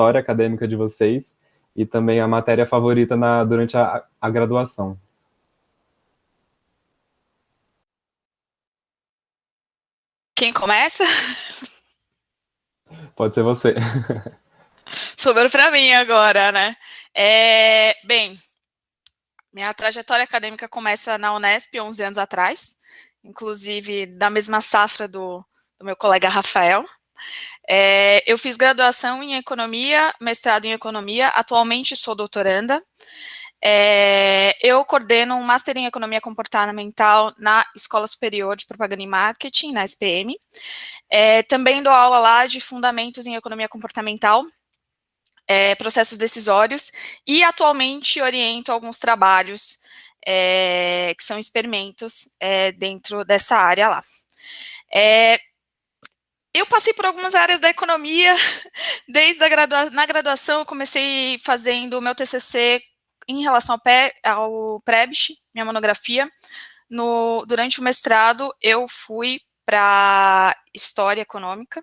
trajetória acadêmica de vocês e também a matéria favorita durante a graduação. Quem começa? Pode ser você. Sobrou para mim agora, né? Bem, minha trajetória acadêmica começa na Unesp, 11 anos atrás, inclusive da mesma safra do meu colega Rafael. Eu fiz graduação em Economia, mestrado em Economia, atualmente sou doutoranda. Eu coordeno um Master em Economia Comportamental na Escola Superior de Propaganda e Marketing, na SPM. Também dou aula lá de Fundamentos em Economia Comportamental, processos decisórios, e atualmente oriento alguns trabalhos que são experimentos dentro dessa área lá. Eu passei por algumas áreas da economia, desde na graduação eu comecei fazendo o meu TCC em relação ao Prebisch, minha monografia. Durante o mestrado eu fui para História Econômica,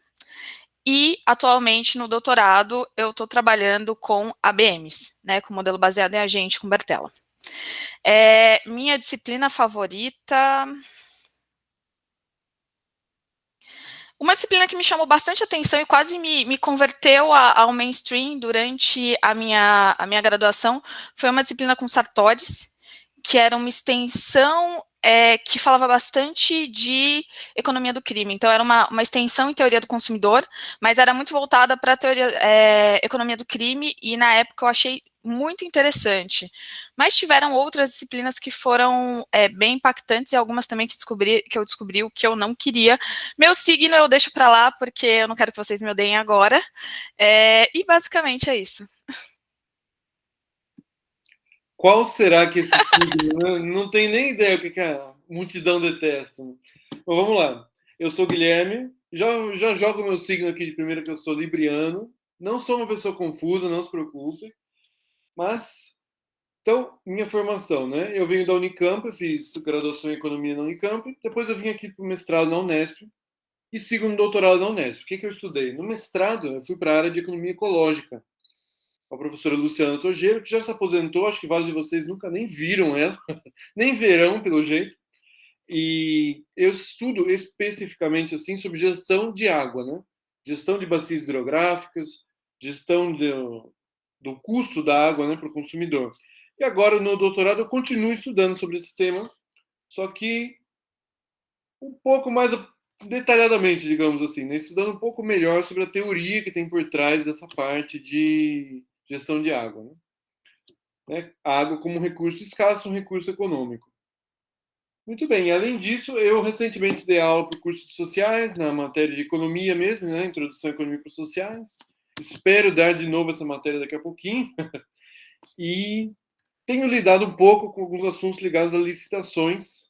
e, atualmente, no doutorado, eu estou trabalhando com ABMs, né, com modelo baseado em agente com Bertella. Minha disciplina favorita... Uma disciplina que me chamou bastante atenção e quase me converteu ao mainstream durante a minha graduação foi uma disciplina com Sartorius, que era uma extensão que falava bastante de economia do crime. Então, era uma extensão em teoria do consumidor, mas era muito voltada para a teoria economia do crime, e na época eu achei muito interessante. Mas tiveram outras disciplinas que foram bem impactantes, e algumas também que eu descobri o que eu não queria. Meu signo eu deixo para lá, porque eu não quero que vocês me odeiem agora. E basicamente é isso. Qual será que esse signo? Não tem nem ideia o que a multidão detesta. Bom, vamos lá. Eu sou Guilherme, já jogo meu signo aqui de primeira, que eu sou libriano. Não sou uma pessoa confusa, não se preocupe. Mas, então, minha formação, né? Eu venho da Unicamp, eu fiz graduação em Economia na Unicamp, depois eu vim aqui para o mestrado na Unesp e sigo no doutorado na Unesp. O que eu estudei? No mestrado, eu fui para a área de Economia Ecológica, a professora Luciana Tojeiro, que já se aposentou, acho que vários de vocês nunca nem viram ela, nem verão, pelo jeito. E eu estudo especificamente assim sobre gestão de água, né? Gestão de bacias hidrográficas, gestão do custo da água, né, para o consumidor. E agora, no doutorado, eu continuo estudando sobre esse tema, só que um pouco mais detalhadamente, digamos assim, né? Estudando um pouco melhor sobre a teoria que tem por trás dessa parte de gestão de água, né? A água como um recurso escasso, um recurso econômico. Muito bem, além disso, eu recentemente dei aula para cursos sociais, na matéria de economia mesmo, né? Introdução à economia para sociais. Espero dar de novo essa matéria daqui a pouquinho. E tenho lidado um pouco com alguns assuntos ligados a licitações,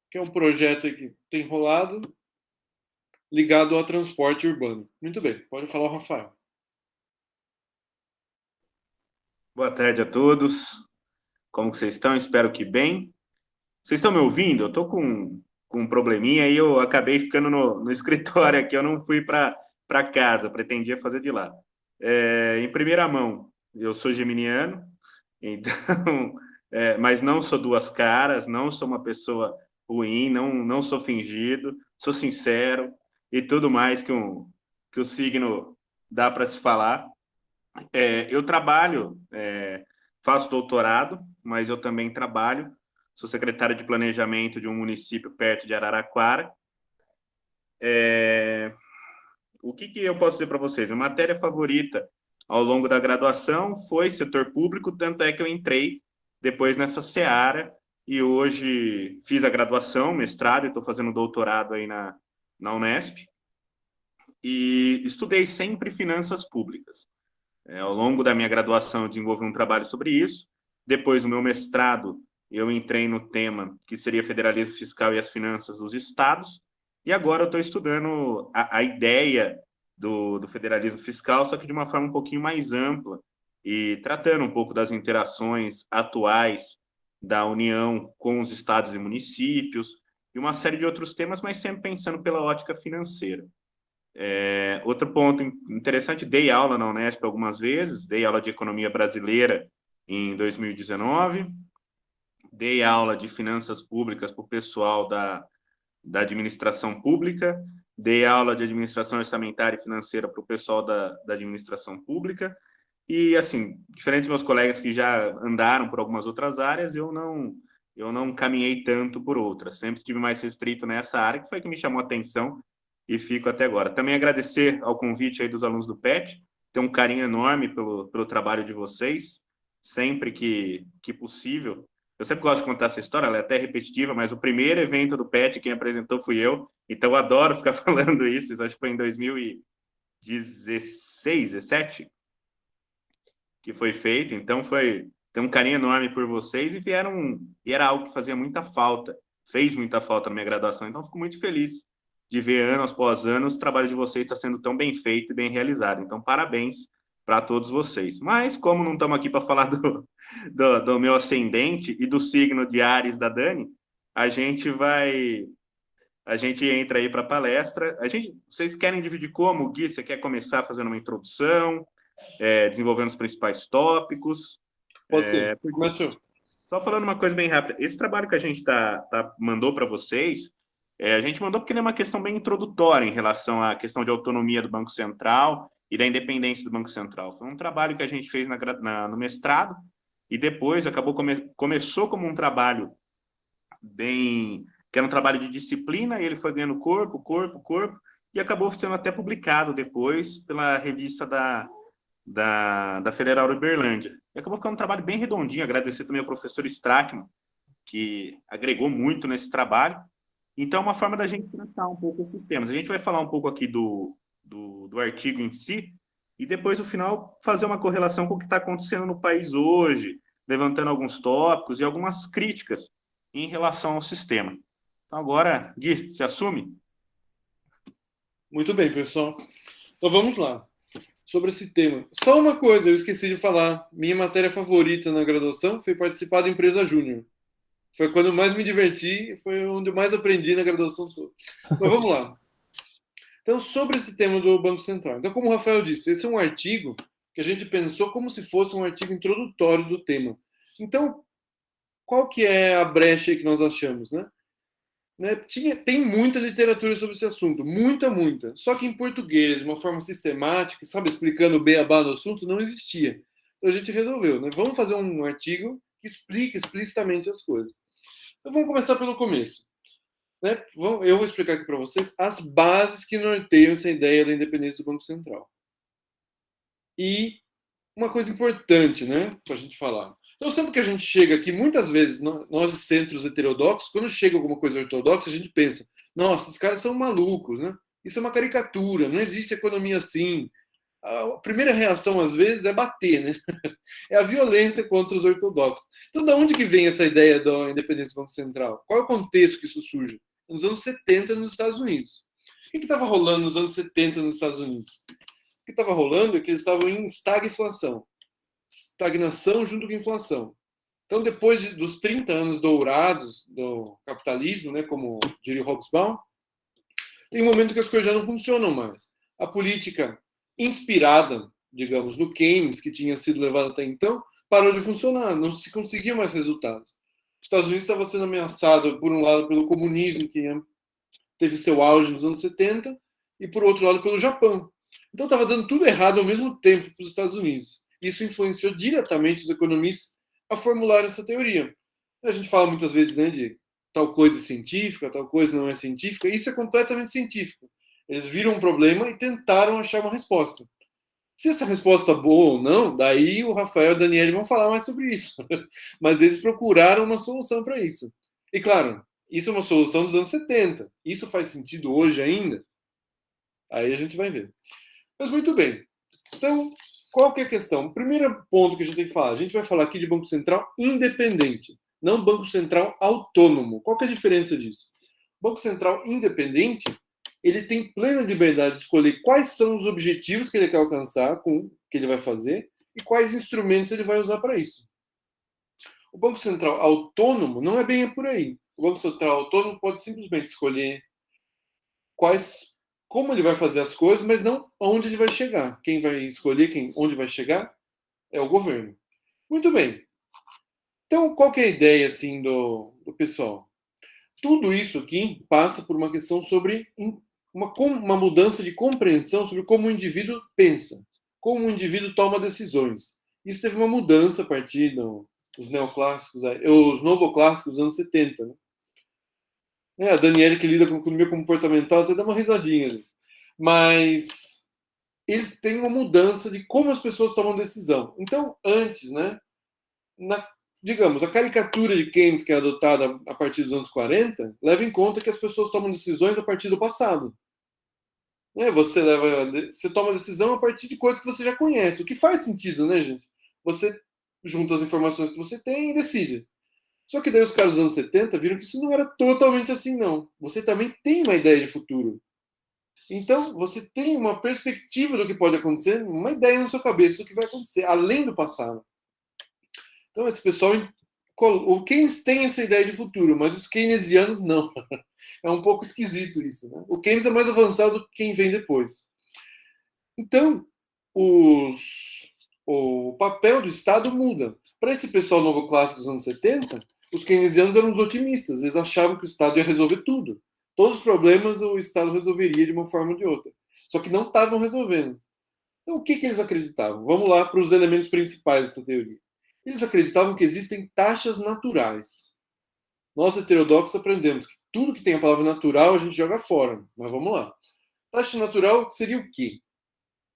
que é um projeto que tem rolado ligado ao transporte urbano. Muito bem, pode falar o Rafael. Boa tarde a todos. Como que vocês estão? Espero que bem. Vocês estão me ouvindo? Eu estou com um probleminha e eu acabei ficando no escritório aqui. Eu não fui para casa, pretendia fazer de lá. Em primeira mão, eu sou geminiano, então, mas não sou duas caras, não sou uma pessoa ruim, não sou fingido, sou sincero e tudo mais que o signo dá para se falar. Eu trabalho, faço doutorado, mas eu também trabalho. Sou secretário de planejamento de um município perto de Araraquara. O que eu posso dizer para vocês? Minha matéria favorita ao longo da graduação foi setor público, tanto é que eu entrei depois nessa seara e hoje fiz a graduação, mestrado, e estou fazendo doutorado aí na Unesp. E estudei sempre finanças públicas. Ao longo da minha graduação, eu desenvolvi um trabalho sobre isso. Depois do meu mestrado, eu entrei no tema que seria federalismo fiscal e as finanças dos estados. E agora eu estou estudando a ideia do federalismo fiscal, só que de uma forma um pouquinho mais ampla e tratando um pouco das interações atuais da União com os estados e municípios e uma série de outros temas, mas sempre pensando pela ótica financeira. Outro ponto interessante, dei aula na Unesp algumas vezes, dei aula de economia brasileira em 2019, dei aula de finanças públicas para o pessoal da administração pública, dei aula de administração orçamentária e financeira para o pessoal da administração pública, e, assim, diferente dos meus colegas que já andaram por algumas outras áreas, eu não caminhei tanto por outras, sempre estive mais restrito nessa área, que foi que me chamou a atenção, e fico até agora. Também agradecer ao convite aí dos alunos do PET, tenho um carinho enorme pelo trabalho de vocês, sempre que possível. Eu sempre gosto de contar essa história, ela é até repetitiva, mas o primeiro evento do PET, quem apresentou fui eu, então eu adoro ficar falando isso acho que foi em 2016, 17, que foi feito, então tem um carinho enorme por vocês e era algo que fazia muita falta, fez muita falta na minha graduação, então fico muito feliz de ver ano após ano o trabalho de vocês está sendo tão bem feito e bem realizado, então parabéns para todos vocês. Mas como não estamos aqui para falar do meu ascendente e do signo de Áries da Dani, a gente entra aí para a palestra. Vocês querem dividir como? Gui, você quer começar fazendo uma introdução, desenvolvendo os principais tópicos? Pode ser. Começou. Só falando uma coisa bem rápida. Esse trabalho que a gente mandou para vocês, a gente mandou porque ele é uma questão bem introdutória em relação à questão de autonomia do Banco Central e da independência do Banco Central. Foi um trabalho que a gente fez no mestrado e depois começou como um trabalho que era um trabalho de disciplina, e ele foi ganhando corpo, e acabou sendo até publicado depois pela revista da Federal de Uberlândia. E acabou ficando um trabalho bem redondinho. Agradecer também ao professor Strachman, que agregou muito nesse trabalho. Então, é uma forma da gente tratar um pouco esses temas. A gente vai falar um pouco aqui do artigo em si, e depois, no final, fazer uma correlação com o que está acontecendo no país hoje, levantando alguns tópicos e algumas críticas em relação ao sistema. Então, agora, Gui, se assume? Muito bem, pessoal. Então, vamos lá. Sobre esse tema. Só uma coisa, eu esqueci de falar. Minha matéria favorita na graduação foi participar da empresa júnior. Foi quando eu mais me diverti, foi onde eu mais aprendi na graduação toda. Mas vamos lá. Então, sobre esse tema do Banco Central. Então, como o Rafael disse, esse é um artigo que a gente pensou como se fosse um artigo introdutório do tema. Então, qual que é a brecha aí que nós achamos, né? Tem muita literatura sobre esse assunto, muita. Só que em português, de uma forma sistemática, sabe, explicando o beabá do assunto, não existia. Então a gente resolveu, né? Vamos fazer um artigo que explique explicitamente as coisas. Então vamos começar pelo começo. Né? Eu vou explicar aqui para vocês as bases que norteiam essa ideia da independência do Banco Central. E uma coisa importante, né, para a gente falar. Então, sempre que a gente chega aqui, muitas vezes, nós centros heterodoxos, quando chega alguma coisa ortodoxa, a gente pensa, nossa, esses caras são malucos, né? Isso é uma caricatura, não existe economia assim. A primeira reação, às vezes, é bater, né? É a violência contra os ortodoxos. Então, de onde que vem essa ideia da independência do Banco Central? Qual é o contexto que isso surge? Nos anos 70, nos Estados Unidos. O que estava rolando nos anos 70 nos Estados Unidos? O que estava rolando é que eles estavam em estagflação. Estagnação junto com inflação. Então, depois dos 30 anos dourados do capitalismo, né, como diria o Hobsbawm, tem um momento que as coisas já não funcionam mais. A política inspirada, digamos, no Keynes, que tinha sido levada até então, parou de funcionar, não se conseguia mais resultados. Os Estados Unidos estava sendo ameaçado, por um lado, pelo comunismo, que teve seu auge nos anos 70, e, por outro lado, pelo Japão. Então, estava dando tudo errado ao mesmo tempo para os Estados Unidos. Isso influenciou diretamente os economistas a formular essa teoria. A gente fala muitas vezes, né, de tal coisa é científica, tal coisa não é científica. Isso é completamente científico. Eles viram um problema e tentaram achar uma resposta. Se essa resposta é boa ou não, daí o Rafael e o Daniel vão falar mais sobre isso. Mas eles procuraram uma solução para isso. E, claro, isso é uma solução dos anos 70. Isso faz sentido hoje ainda? Aí a gente vai ver. Mas muito bem. Então, qual que é a questão? O primeiro ponto que a gente tem que falar, a gente vai falar aqui de Banco Central independente, não Banco Central autônomo. Qual que é a diferença disso? Banco Central independente, ele tem plena liberdade de escolher quais são os objetivos que ele quer alcançar com o que ele vai fazer e quais instrumentos ele vai usar para isso. O Banco Central autônomo não é bem por aí. O Banco Central autônomo pode simplesmente escolher quais como ele vai fazer as coisas, mas não onde ele vai chegar. Quem vai escolher onde vai chegar é o governo. Muito bem. Então, qual que é a ideia assim, do pessoal? Tudo isso aqui passa por uma questão sobre uma mudança de compreensão sobre como o indivíduo pensa, como o indivíduo toma decisões. Isso teve uma mudança a partir dos neoclássicos, os novoclássicos dos anos 70. Né? A Daniele, que lida com economia comportamental, até dá uma risadinha ali. Mas eles têm uma mudança de como as pessoas tomam decisão. Então, antes, né, digamos, a caricatura de Keynes, que é adotada a partir dos anos 40, leva em conta que as pessoas tomam decisões a partir do passado. Você toma decisão a partir de coisas que você já conhece, o que faz sentido, né, gente? Você junta as informações que você tem e decide. Só que daí os caras dos anos 70 viram que isso não era totalmente assim, não. Você também tem uma ideia de futuro. Então, você tem uma perspectiva do que pode acontecer, uma ideia na sua cabeça do que vai acontecer, além do passado. Então, esse pessoal, o Keynes tem essa ideia de futuro, mas os keynesianos não. É um pouco esquisito isso. Né? O Keynes é mais avançado do que quem vem depois. Então, o papel do Estado muda. Para esse pessoal novo clássico dos anos 70, os keynesianos eram os otimistas. Eles achavam que o Estado ia resolver tudo. Todos os problemas o Estado resolveria de uma forma ou de outra. Só que não estavam resolvendo. Então, o que eles acreditavam? Vamos lá para os elementos principais dessa teoria. Eles acreditavam que existem taxas naturais. Nós, heterodoxos, aprendemos que tudo que tem a palavra natural a gente joga fora. Mas vamos lá. Taxa natural seria o quê?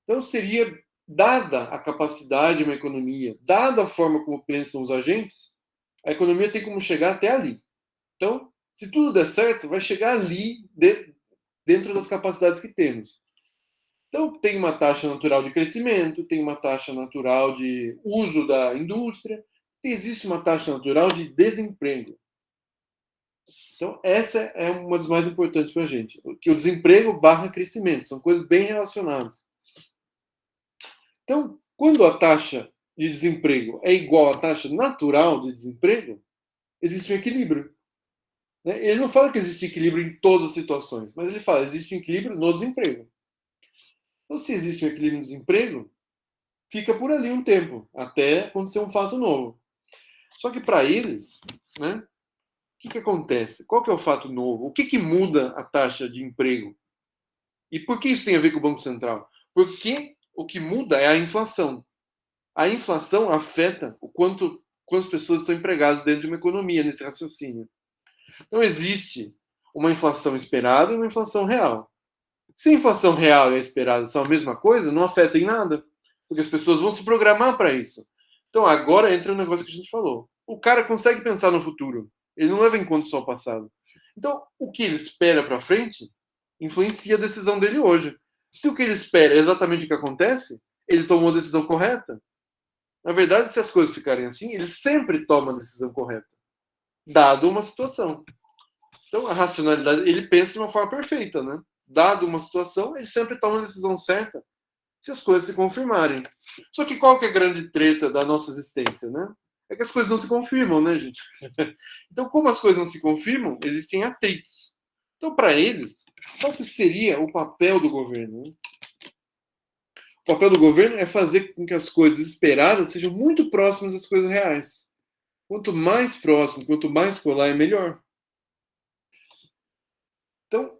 Então, seria, dada a capacidade de uma economia, dada a forma como pensam os agentes, a economia tem como chegar até ali. Então, se tudo der certo, vai chegar ali, dentro das capacidades que temos. Então, tem uma taxa natural de crescimento, tem uma taxa natural de uso da indústria, existe uma taxa natural de desemprego. Então, essa é uma das mais importantes para a gente. Que o desemprego barra crescimento, são coisas bem relacionadas. Então, quando a taxa de desemprego é igual à taxa natural de desemprego, existe um equilíbrio. Ele não fala que existe equilíbrio em todas as situações, mas ele fala que existe um equilíbrio no desemprego. Então, se existe um equilíbrio no desemprego, fica por ali um tempo, até acontecer um fato novo. Só que para eles, né, o que acontece? Qual que é o fato novo? O que muda a taxa de emprego? E por que isso tem a ver com o Banco Central? Porque o que muda é a inflação. A inflação afeta o quantas pessoas estão empregadas dentro de uma economia, nesse raciocínio. Então, existe uma inflação esperada e uma inflação real. Se a inflação real e a esperada são a mesma coisa, não afeta em nada, porque as pessoas vão se programar para isso. Então, agora entra o negócio que a gente falou. O cara consegue pensar no futuro. Ele não leva em conta só o passado. Então, o que ele espera para frente influencia a decisão dele hoje. Se o que ele espera é exatamente o que acontece, ele tomou a decisão correta. Na verdade, se as coisas ficarem assim, ele sempre toma a decisão correta, dado uma situação. Então, a racionalidade, ele pensa de uma forma perfeita, né? Dado uma situação, ele sempre toma a decisão certa, se as coisas se confirmarem. Só que qual que é a grande treta da nossa existência, né? É que as coisas não se confirmam, né, gente? Então, como as coisas não se confirmam, existem atritos. Então, para eles, qual que seria o papel do governo? Né? O papel do governo é fazer com que as coisas esperadas sejam muito próximas das coisas reais. Quanto mais próximo, quanto mais colar, é melhor. Então,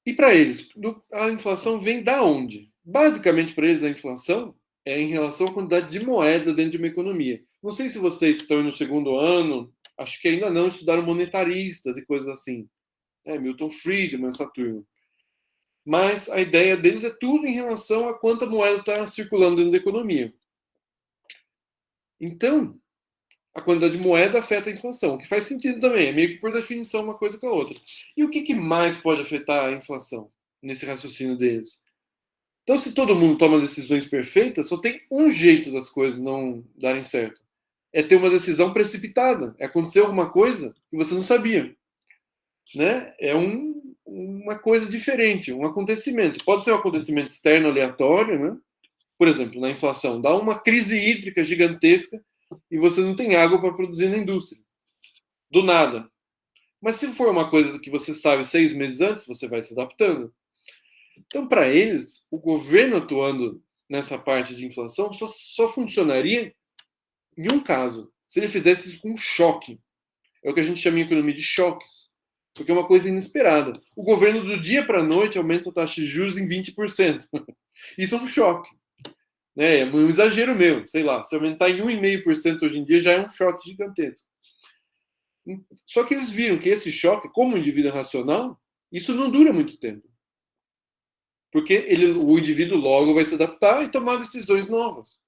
e para eles, a inflação vem da onde? Basicamente, para eles, a inflação é em relação à quantidade de moeda dentro de uma economia. Não sei se vocês que estão no segundo ano, acho que ainda não estudaram monetaristas e coisas assim. Milton Friedman, essa turma. Mas a ideia deles é tudo em relação a quanta moeda está circulando dentro da economia. Então, a quantidade de moeda afeta a inflação, o que faz sentido também, é meio que por definição uma coisa com a outra. E o que mais pode afetar a inflação nesse raciocínio deles? Então, se todo mundo toma decisões perfeitas, só tem um jeito das coisas não darem certo. É ter uma decisão precipitada, é acontecer alguma coisa que você não sabia. Né? É uma coisa diferente, um acontecimento. Pode ser um acontecimento externo aleatório, né? Por exemplo, na inflação, dá uma crise hídrica gigantesca e você não tem água para produzir na indústria. Do nada. Mas se for uma coisa que você sabe 6 meses antes, você vai se adaptando. Então, para eles, o governo atuando nessa parte de inflação só funcionaria em um caso, se ele fizesse isso com um choque. É o que a gente chama em economia de choques, porque é uma coisa inesperada. O governo, do dia para a noite, aumenta a taxa de juros em 20%. Isso é um choque. Né? É um exagero meu, sei lá. Se aumentar em 1,5% hoje em dia, já é um choque gigantesco. Só que eles viram que esse choque, como um indivíduo racional, isso não dura muito tempo. Porque o indivíduo logo vai se adaptar e tomar decisões novas.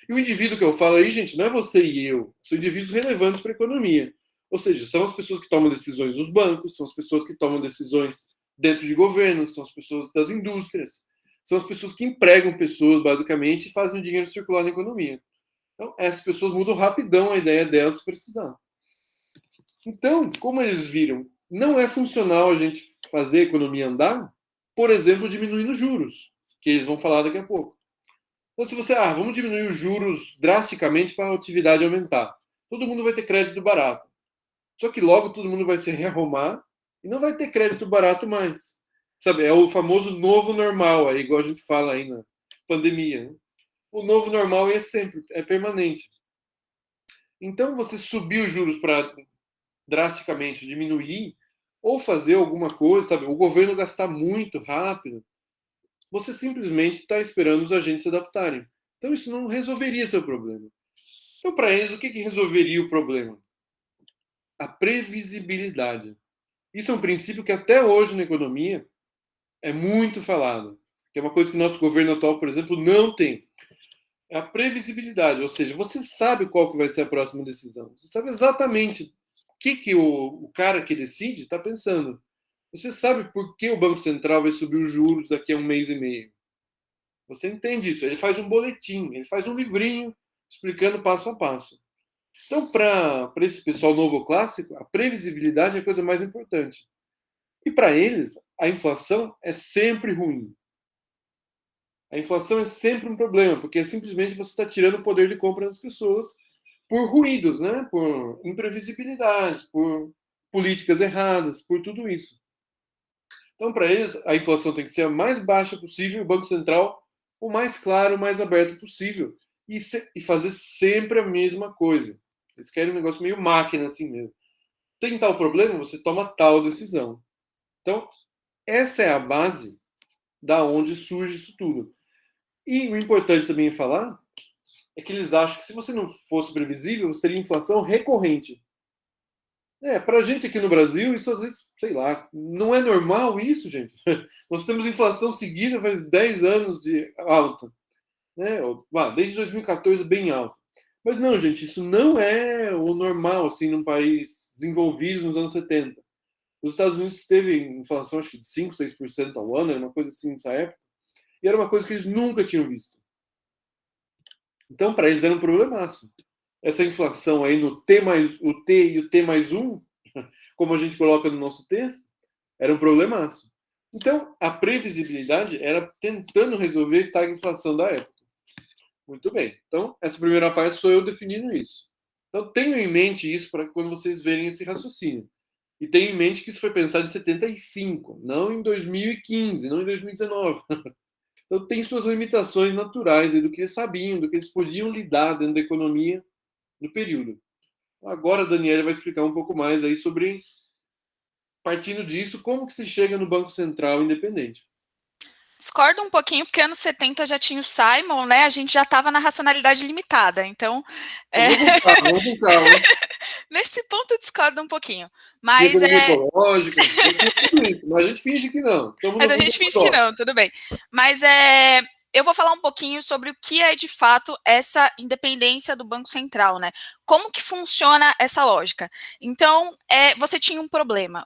E o indivíduo que eu falo aí, gente, não é você e eu. São indivíduos relevantes para a economia. Ou seja, são as pessoas que tomam decisões nos bancos, são as pessoas que tomam decisões dentro de governos, são as pessoas das indústrias, são as pessoas que empregam pessoas, basicamente, e fazem o dinheiro circular na economia. Então, essas pessoas mudam rapidão a ideia delas se precisar. Então, como eles viram, não é funcional a gente fazer a economia andar, por exemplo, diminuindo os juros, que eles vão falar daqui a pouco. Então, se você, vamos diminuir os juros drasticamente para a atividade aumentar. Todo mundo vai ter crédito barato. Só que logo todo mundo vai se rearrumar e não vai ter crédito barato mais. Sabe, é o famoso novo normal, aí, igual a gente fala aí na pandemia. Né? O novo normal é sempre, é permanente. Então, você subir os juros para drasticamente diminuir ou fazer alguma coisa, sabe, o governo gastar muito rápido, você simplesmente está esperando os agentes se adaptarem. Então, isso não resolveria seu problema. Então, para eles, o que resolveria o problema? A previsibilidade. Isso é um princípio que até hoje na economia é muito falado, que é uma coisa que o nosso governo atual, por exemplo, não tem. É a previsibilidade, ou seja, você sabe qual que vai ser a próxima decisão. Você sabe exatamente o que o cara que decide está pensando. Você sabe por que o Banco Central vai subir os juros daqui a 1 mês e meio. Você entende isso. Ele faz um boletim, ele faz um livrinho explicando passo a passo. Então, para esse pessoal novo clássico, a previsibilidade é a coisa mais importante. E para eles, a inflação é sempre ruim. A inflação é sempre um problema, porque simplesmente você está tirando o poder de compra das pessoas por ruídos, né? Por imprevisibilidades, por políticas erradas, por tudo isso. Então, para eles, a inflação tem que ser a mais baixa possível, o Banco Central o mais claro, o mais aberto possível. E fazer sempre a mesma coisa. Eles querem um negócio meio máquina, assim mesmo. Tem tal problema, você toma tal decisão. Então, essa é a base da onde surge isso tudo. E o importante também falar é que eles acham que se você não fosse previsível, você teria inflação recorrente. Para a gente aqui no Brasil, isso às vezes, sei lá, não é normal isso, gente. Nós temos inflação seguida faz 10 anos de alta. Né? Desde 2014, bem alta. Mas não, gente, isso não é o normal, assim, num país desenvolvido nos anos 70. Os Estados Unidos teve inflação, acho que de 5, 6% ao ano, era uma coisa assim nessa época, e era uma coisa que eles nunca tinham visto. Então, para eles era um problemaço. Essa inflação aí no T mais o T e o T mais 1, como a gente coloca no nosso texto, era um problemaço. Então, a previsibilidade era tentando resolver a estagflação da época. Muito bem. Então, essa primeira parte sou eu definindo isso. Então, tenham em mente isso para quando vocês verem esse raciocínio. E tenham em mente que isso foi pensado em 75, não em 2015, não em 2019. Então, tem suas limitações naturais do que eles sabiam, do que eles podiam lidar dentro da economia no período. Agora, a Daniela vai explicar um pouco mais aí sobre, partindo disso, como que se chega no Banco Central independente. Discordo um pouquinho, porque anos 70 já tinha o Simon, né? A gente já estava na racionalidade limitada, então... Vamos com calma. Nesse ponto eu discordo um pouquinho. Mas ecológica, tudo isso, mas a gente finge que não. Mas a gente finge que não, tudo bem. Mas eu vou falar um pouquinho sobre o que é de fato essa independência do Banco Central, né? Como que funciona essa lógica? Então, você tinha um problema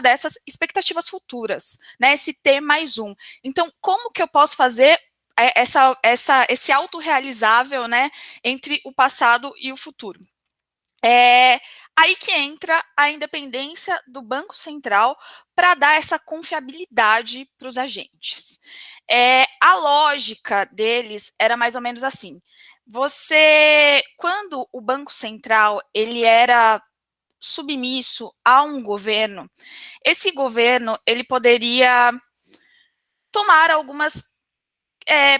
dessas expectativas futuras, né? Esse T mais 1. Então, como que eu posso fazer esse autorrealizável, né? Entre o passado e o futuro? Aí que entra a independência do Banco Central para dar essa confiabilidade para os agentes. A lógica deles era mais ou menos assim. Quando o Banco Central ele era submisso a um governo, esse governo ele poderia tomar algumas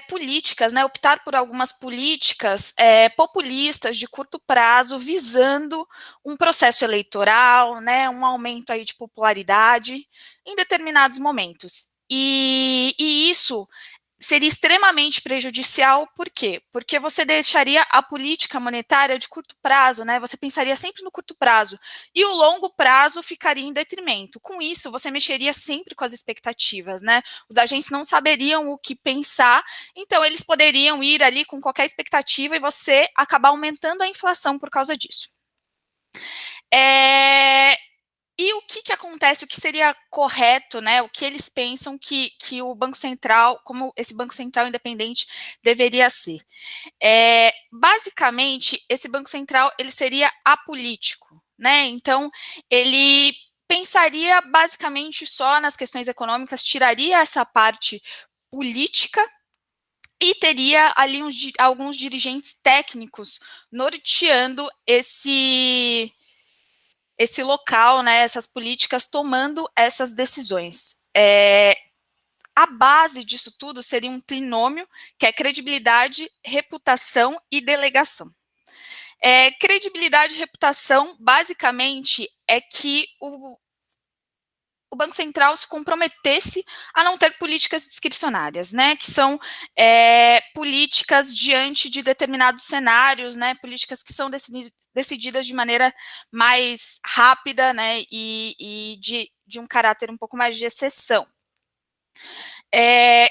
políticas, né, optar por algumas políticas populistas de curto prazo, visando um processo eleitoral, né, um aumento aí de popularidade em determinados momentos. E isso seria extremamente prejudicial, por quê? Porque você deixaria a política monetária de curto prazo, né? Você pensaria sempre no curto prazo, e o longo prazo ficaria em detrimento. Com isso, você mexeria sempre com as expectativas, né? Os agentes não saberiam o que pensar, então eles poderiam ir ali com qualquer expectativa e você acabar aumentando a inflação por causa disso. E o que acontece, o que seria correto, né, o que eles pensam que o Banco Central, como esse Banco Central independente deveria ser? Basicamente, esse Banco Central, ele seria apolítico, né, então ele pensaria basicamente só nas questões econômicas, tiraria essa parte política e teria ali alguns dirigentes técnicos norteando esse local, né, essas políticas, tomando essas decisões. A base disso tudo seria um trinômio, que é credibilidade, reputação e delegação. Credibilidade e reputação, basicamente, é que o Banco Central se comprometesse a não ter políticas discricionárias, né, que são políticas diante de determinados cenários, né, políticas que são decididas de maneira mais rápida, né, e de um caráter um pouco mais de exceção.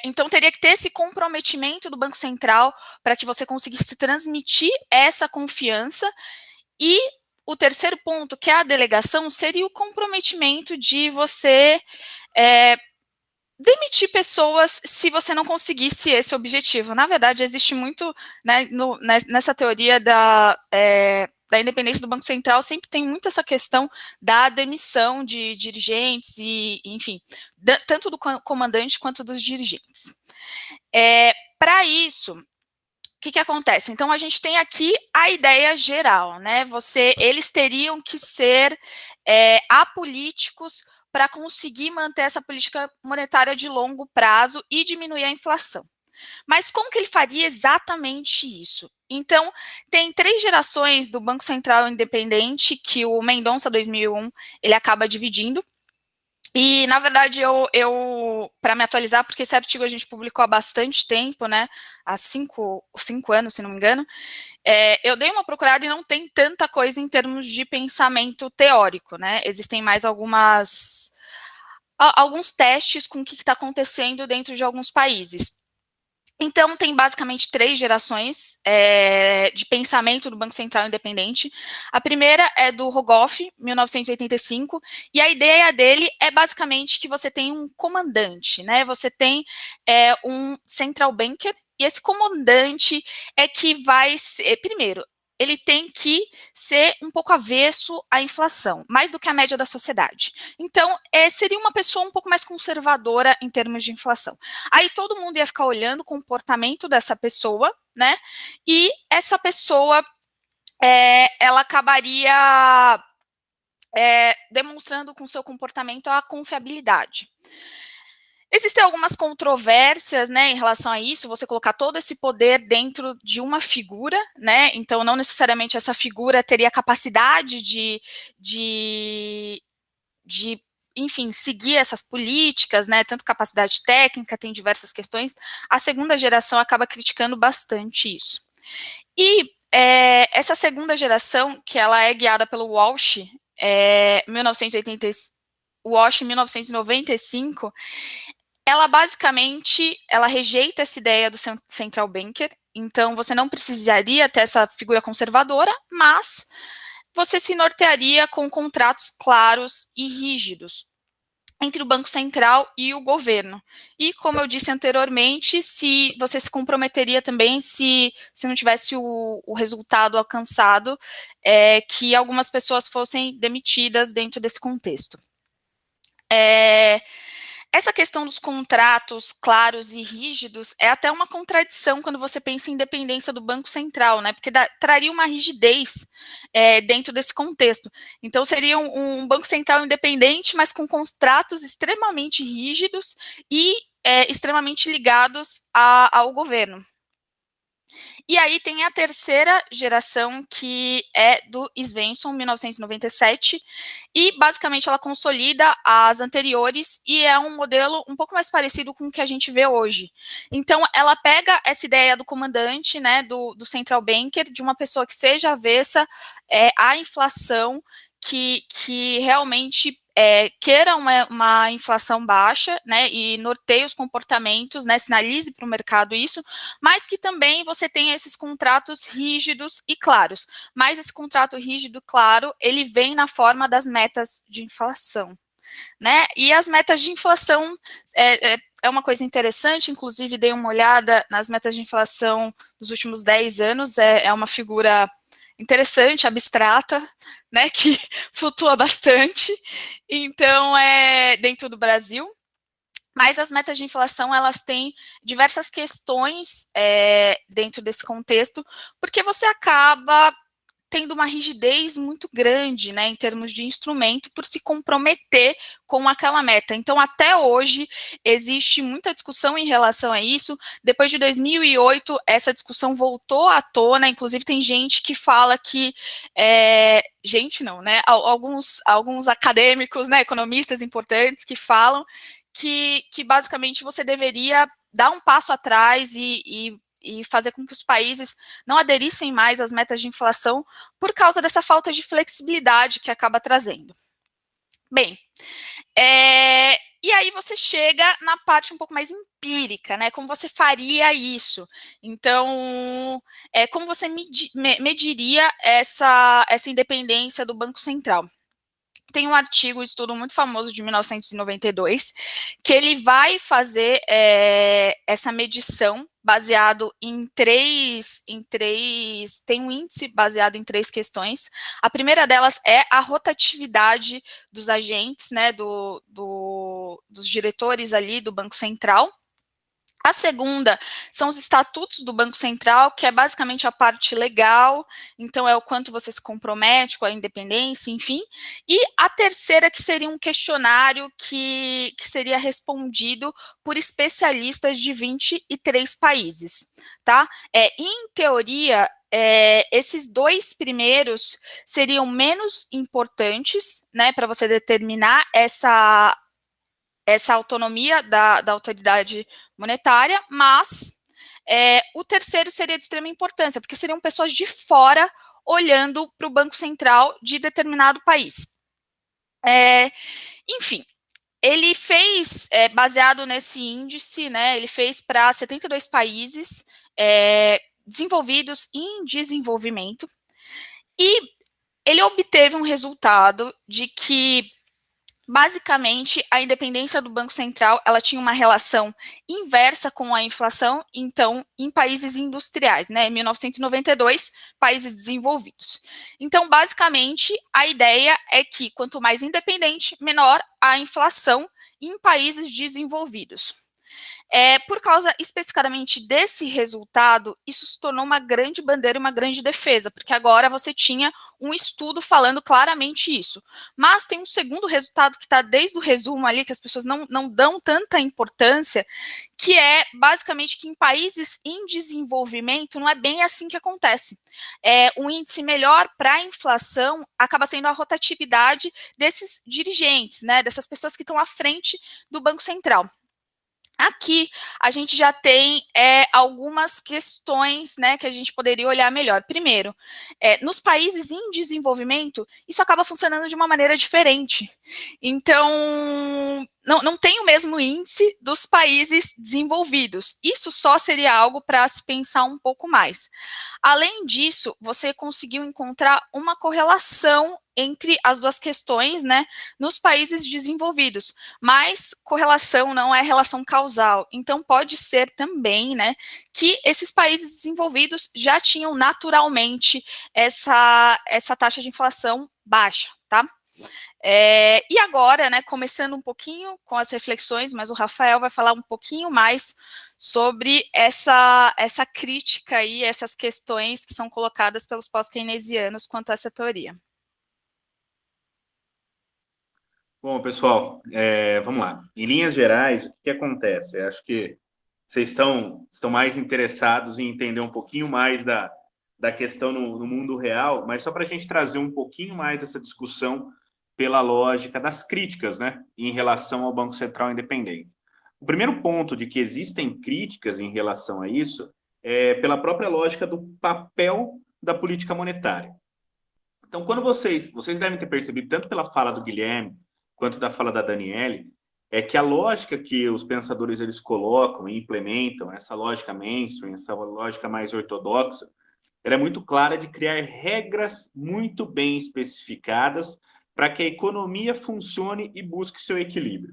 Então, teria que ter esse comprometimento do Banco Central para que você conseguisse transmitir essa confiança. E o terceiro ponto, que é a delegação, seria o comprometimento de você demitir pessoas se você não conseguisse esse objetivo. Na verdade, existe muito, né, nessa teoria da independência do Banco Central, sempre tem muito essa questão da demissão de dirigentes e, enfim, tanto do comandante quanto dos dirigentes. Para isso, o que acontece? Então, a gente tem aqui a ideia geral, né? Eles teriam que ser apolíticos para conseguir manter essa política monetária de longo prazo e diminuir a inflação. Mas como que ele faria exatamente isso? Então, tem 3 gerações do Banco Central Independente que o Mendonça 2001 ele acaba dividindo. E, na verdade, eu para me atualizar, porque esse artigo a gente publicou há bastante tempo, né, há 5 anos, se não me engano, eu dei uma procurada e não tem tanta coisa em termos de pensamento teórico, né, existem mais alguns testes com o que está acontecendo dentro de alguns países. Então, tem basicamente 3 gerações de pensamento do Banco Central Independente. A primeira é do Rogoff, 1985, e a ideia dele é basicamente que você tem um comandante, né? Você tem um central banker, e esse comandante é que vai ser, primeiro, ele tem que ser um pouco avesso à inflação, mais do que a média da sociedade. Então, seria uma pessoa um pouco mais conservadora em termos de inflação. Aí todo mundo ia ficar olhando o comportamento dessa pessoa, né? E essa pessoa, ela acabaria demonstrando com seu comportamento a confiabilidade. Existem algumas controvérsias, né, em relação a isso, você colocar todo esse poder dentro de uma figura, né, então não necessariamente essa figura teria capacidade de enfim, seguir essas políticas, né, tanto capacidade técnica, tem diversas questões. A segunda geração acaba criticando bastante isso. E essa segunda geração, que ela é guiada pelo Walsh, 1995, ela basicamente, ela rejeita essa ideia do central banker, então você não precisaria ter essa figura conservadora, mas você se nortearia com contratos claros e rígidos entre o Banco Central e o governo. E, como eu disse anteriormente, se você se comprometeria também, se não tivesse o resultado alcançado, que algumas pessoas fossem demitidas dentro desse contexto. Essa questão dos contratos claros e rígidos é até uma contradição quando você pensa em independência do Banco Central, né? Porque traria uma rigidez dentro desse contexto. Então, seria um Banco Central independente, mas com contratos extremamente rígidos e extremamente ligados ao governo. E aí tem a terceira geração, que é do Svensson, 1997, e basicamente ela consolida as anteriores e é um modelo um pouco mais parecido com o que a gente vê hoje. Então, ela pega essa ideia do comandante, né, do central banker, de uma pessoa que seja avessa à inflação, que realmente queira uma inflação baixa, né, e norteie os comportamentos, né, sinalize para o mercado isso, mas que também você tenha esses contratos rígidos e claros. Mas esse contrato rígido, claro, ele vem na forma das metas de inflação, né? E as metas de inflação é uma coisa interessante, inclusive dei uma olhada nas metas de inflação dos últimos 10 anos, é uma figura interessante, abstrata, né, que flutua bastante, então dentro do Brasil. Mas as metas de inflação, elas têm diversas questões dentro desse contexto, porque você acaba tendo uma rigidez muito grande, né, em termos de instrumento, por se comprometer com aquela meta. Então, até hoje, existe muita discussão em relação a isso. Depois de 2008, essa discussão voltou à tona, inclusive tem gente que fala que... gente não, né, alguns acadêmicos, né, economistas importantes que falam que basicamente você deveria dar um passo atrás e fazer com que os países não aderissem mais às metas de inflação por causa dessa falta de flexibilidade que acaba trazendo. Bem, e aí você chega na parte um pouco mais empírica, né? Como você faria isso? Então, como você mediria essa independência do Banco Central? Tem um artigo, um estudo muito famoso de 1992, que ele vai fazer essa medição baseado em três, tem um índice baseado em 3 questões. A primeira delas é a rotatividade dos agentes, né, dos diretores ali do Banco Central. A segunda são os estatutos do Banco Central, que é basicamente a parte legal, então é o quanto você se compromete com a independência, enfim. E a terceira, que seria um questionário que seria respondido por especialistas de 23 países, tá? Em teoria, esses 2 primeiros seriam menos importantes, né, para você determinar essa autonomia da autoridade monetária, mas o terceiro seria de extrema importância, porque seriam pessoas de fora olhando para o Banco Central de determinado país. Enfim, ele fez, baseado nesse índice, né, ele fez para 72 países desenvolvidos e em desenvolvimento, e ele obteve um resultado de que basicamente, a independência do Banco Central, ela tinha uma relação inversa com a inflação, então, em países industriais, né, em 1992, países desenvolvidos. Então, basicamente, a ideia é que, quanto mais independente, menor a inflação em países desenvolvidos. Por causa especificamente desse resultado, isso se tornou uma grande bandeira e uma grande defesa, porque agora você tinha um estudo falando claramente isso. Mas tem um segundo resultado que está desde o resumo ali, que as pessoas não dão tanta importância, que é basicamente que em países em desenvolvimento não é bem assim que acontece. Um índice melhor para a inflação acaba sendo a rotatividade desses dirigentes, né, dessas pessoas que estão à frente do Banco Central. Aqui a gente já tem algumas questões, né, que a gente poderia olhar melhor. Primeiro, nos países em desenvolvimento, isso acaba funcionando de uma maneira diferente. Então, não tem o mesmo índice dos países desenvolvidos. Isso só seria algo para se pensar um pouco mais. Além disso, você conseguiu encontrar uma correlação entre as duas questões, né, nos países desenvolvidos, mas correlação não é relação causal, então pode ser também, né, que esses países desenvolvidos já tinham naturalmente essa taxa de inflação baixa, tá? E agora, né, começando um pouquinho com as reflexões, mas o Rafael vai falar um pouquinho mais sobre essa crítica aí, essas questões que são colocadas pelos pós-keynesianos quanto a essa teoria. Bom, pessoal, vamos lá. Em linhas gerais, o que acontece? Eu acho que vocês estão mais interessados em entender um pouquinho mais da questão no mundo real, mas só para a gente trazer um pouquinho mais essa discussão pela lógica das críticas, né, em relação ao Banco Central Independente. O primeiro ponto de que existem críticas em relação a isso é pela própria lógica do papel da política monetária. Então, quando vocês devem ter percebido, tanto pela fala do Guilherme, quanto da fala da Daniele, é que a lógica que os pensadores eles colocam e implementam, essa lógica mainstream, essa lógica mais ortodoxa, ela é muito clara de criar regras muito bem especificadas para que a economia funcione e busque seu equilíbrio.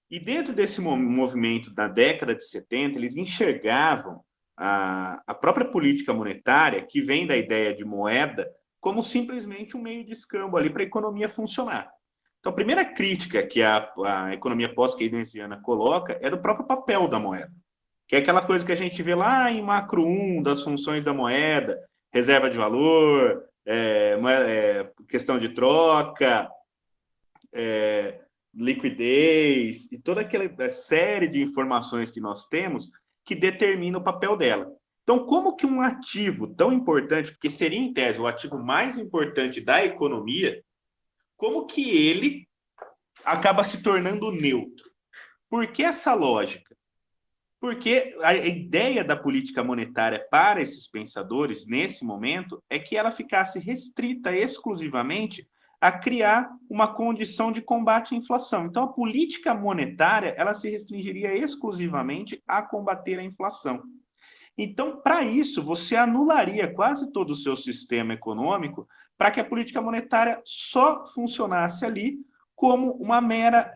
E dentro desse movimento da década de 70, eles enxergavam a própria política monetária, que vem da ideia de moeda, como simplesmente um meio de escambo ali para a economia funcionar. Então, a primeira crítica que a economia pós-keynesiana coloca é do próprio papel da moeda, que é aquela coisa que a gente vê lá em macro 1 das funções da moeda, reserva de valor, questão de troca, liquidez e toda aquela série de informações que nós temos que determina o papel dela. Então, como que um ativo tão importante, porque seria em tese o ativo mais importante da economia, como que ele acaba se tornando neutro? Por que essa lógica? Porque a ideia da política monetária para esses pensadores, nesse momento, é que ela ficasse restrita exclusivamente a criar uma condição de combate à inflação. Então, a política monetária ela se restringiria exclusivamente a combater a inflação. Então, para isso, você anularia quase todo o seu sistema econômico para que a política monetária só funcionasse ali como uma mera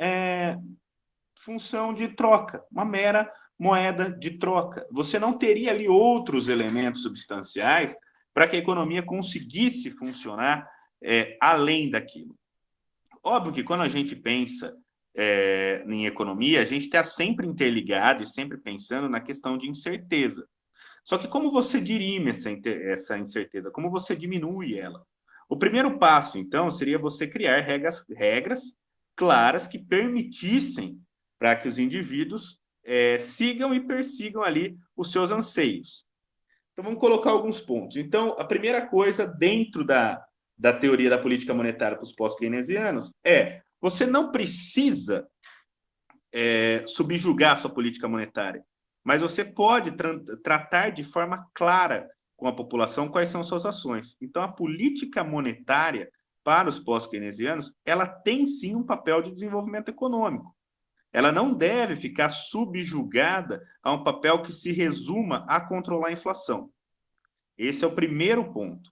função de troca, uma mera moeda de troca. Você não teria ali outros elementos substanciais para que a economia conseguisse funcionar além daquilo. Óbvio que quando a gente pensa em economia, a gente está sempre interligado e sempre pensando na questão de incerteza. Só que como você dirime essa incerteza? Como você diminui ela? O primeiro passo, então, seria você criar regras claras que permitissem para que os indivíduos sigam e persigam ali os seus anseios. Então, vamos colocar alguns pontos. Então, a primeira coisa dentro da teoria da política monetária para os pós-keynesianos você não precisa subjugar a sua política monetária, mas você pode tratar de forma clara com a população quais são suas ações. Então, a política monetária para os pós-keynesianos, ela tem sim um papel de desenvolvimento econômico. Ela não deve ficar subjugada a um papel que se resuma a controlar a inflação. Esse é o primeiro ponto.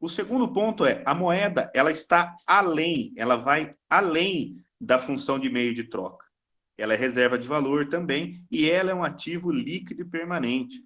O segundo ponto a moeda, ela está além, ela vai além da função de meio de troca. Ela é reserva de valor também e ela é um ativo líquido e permanente.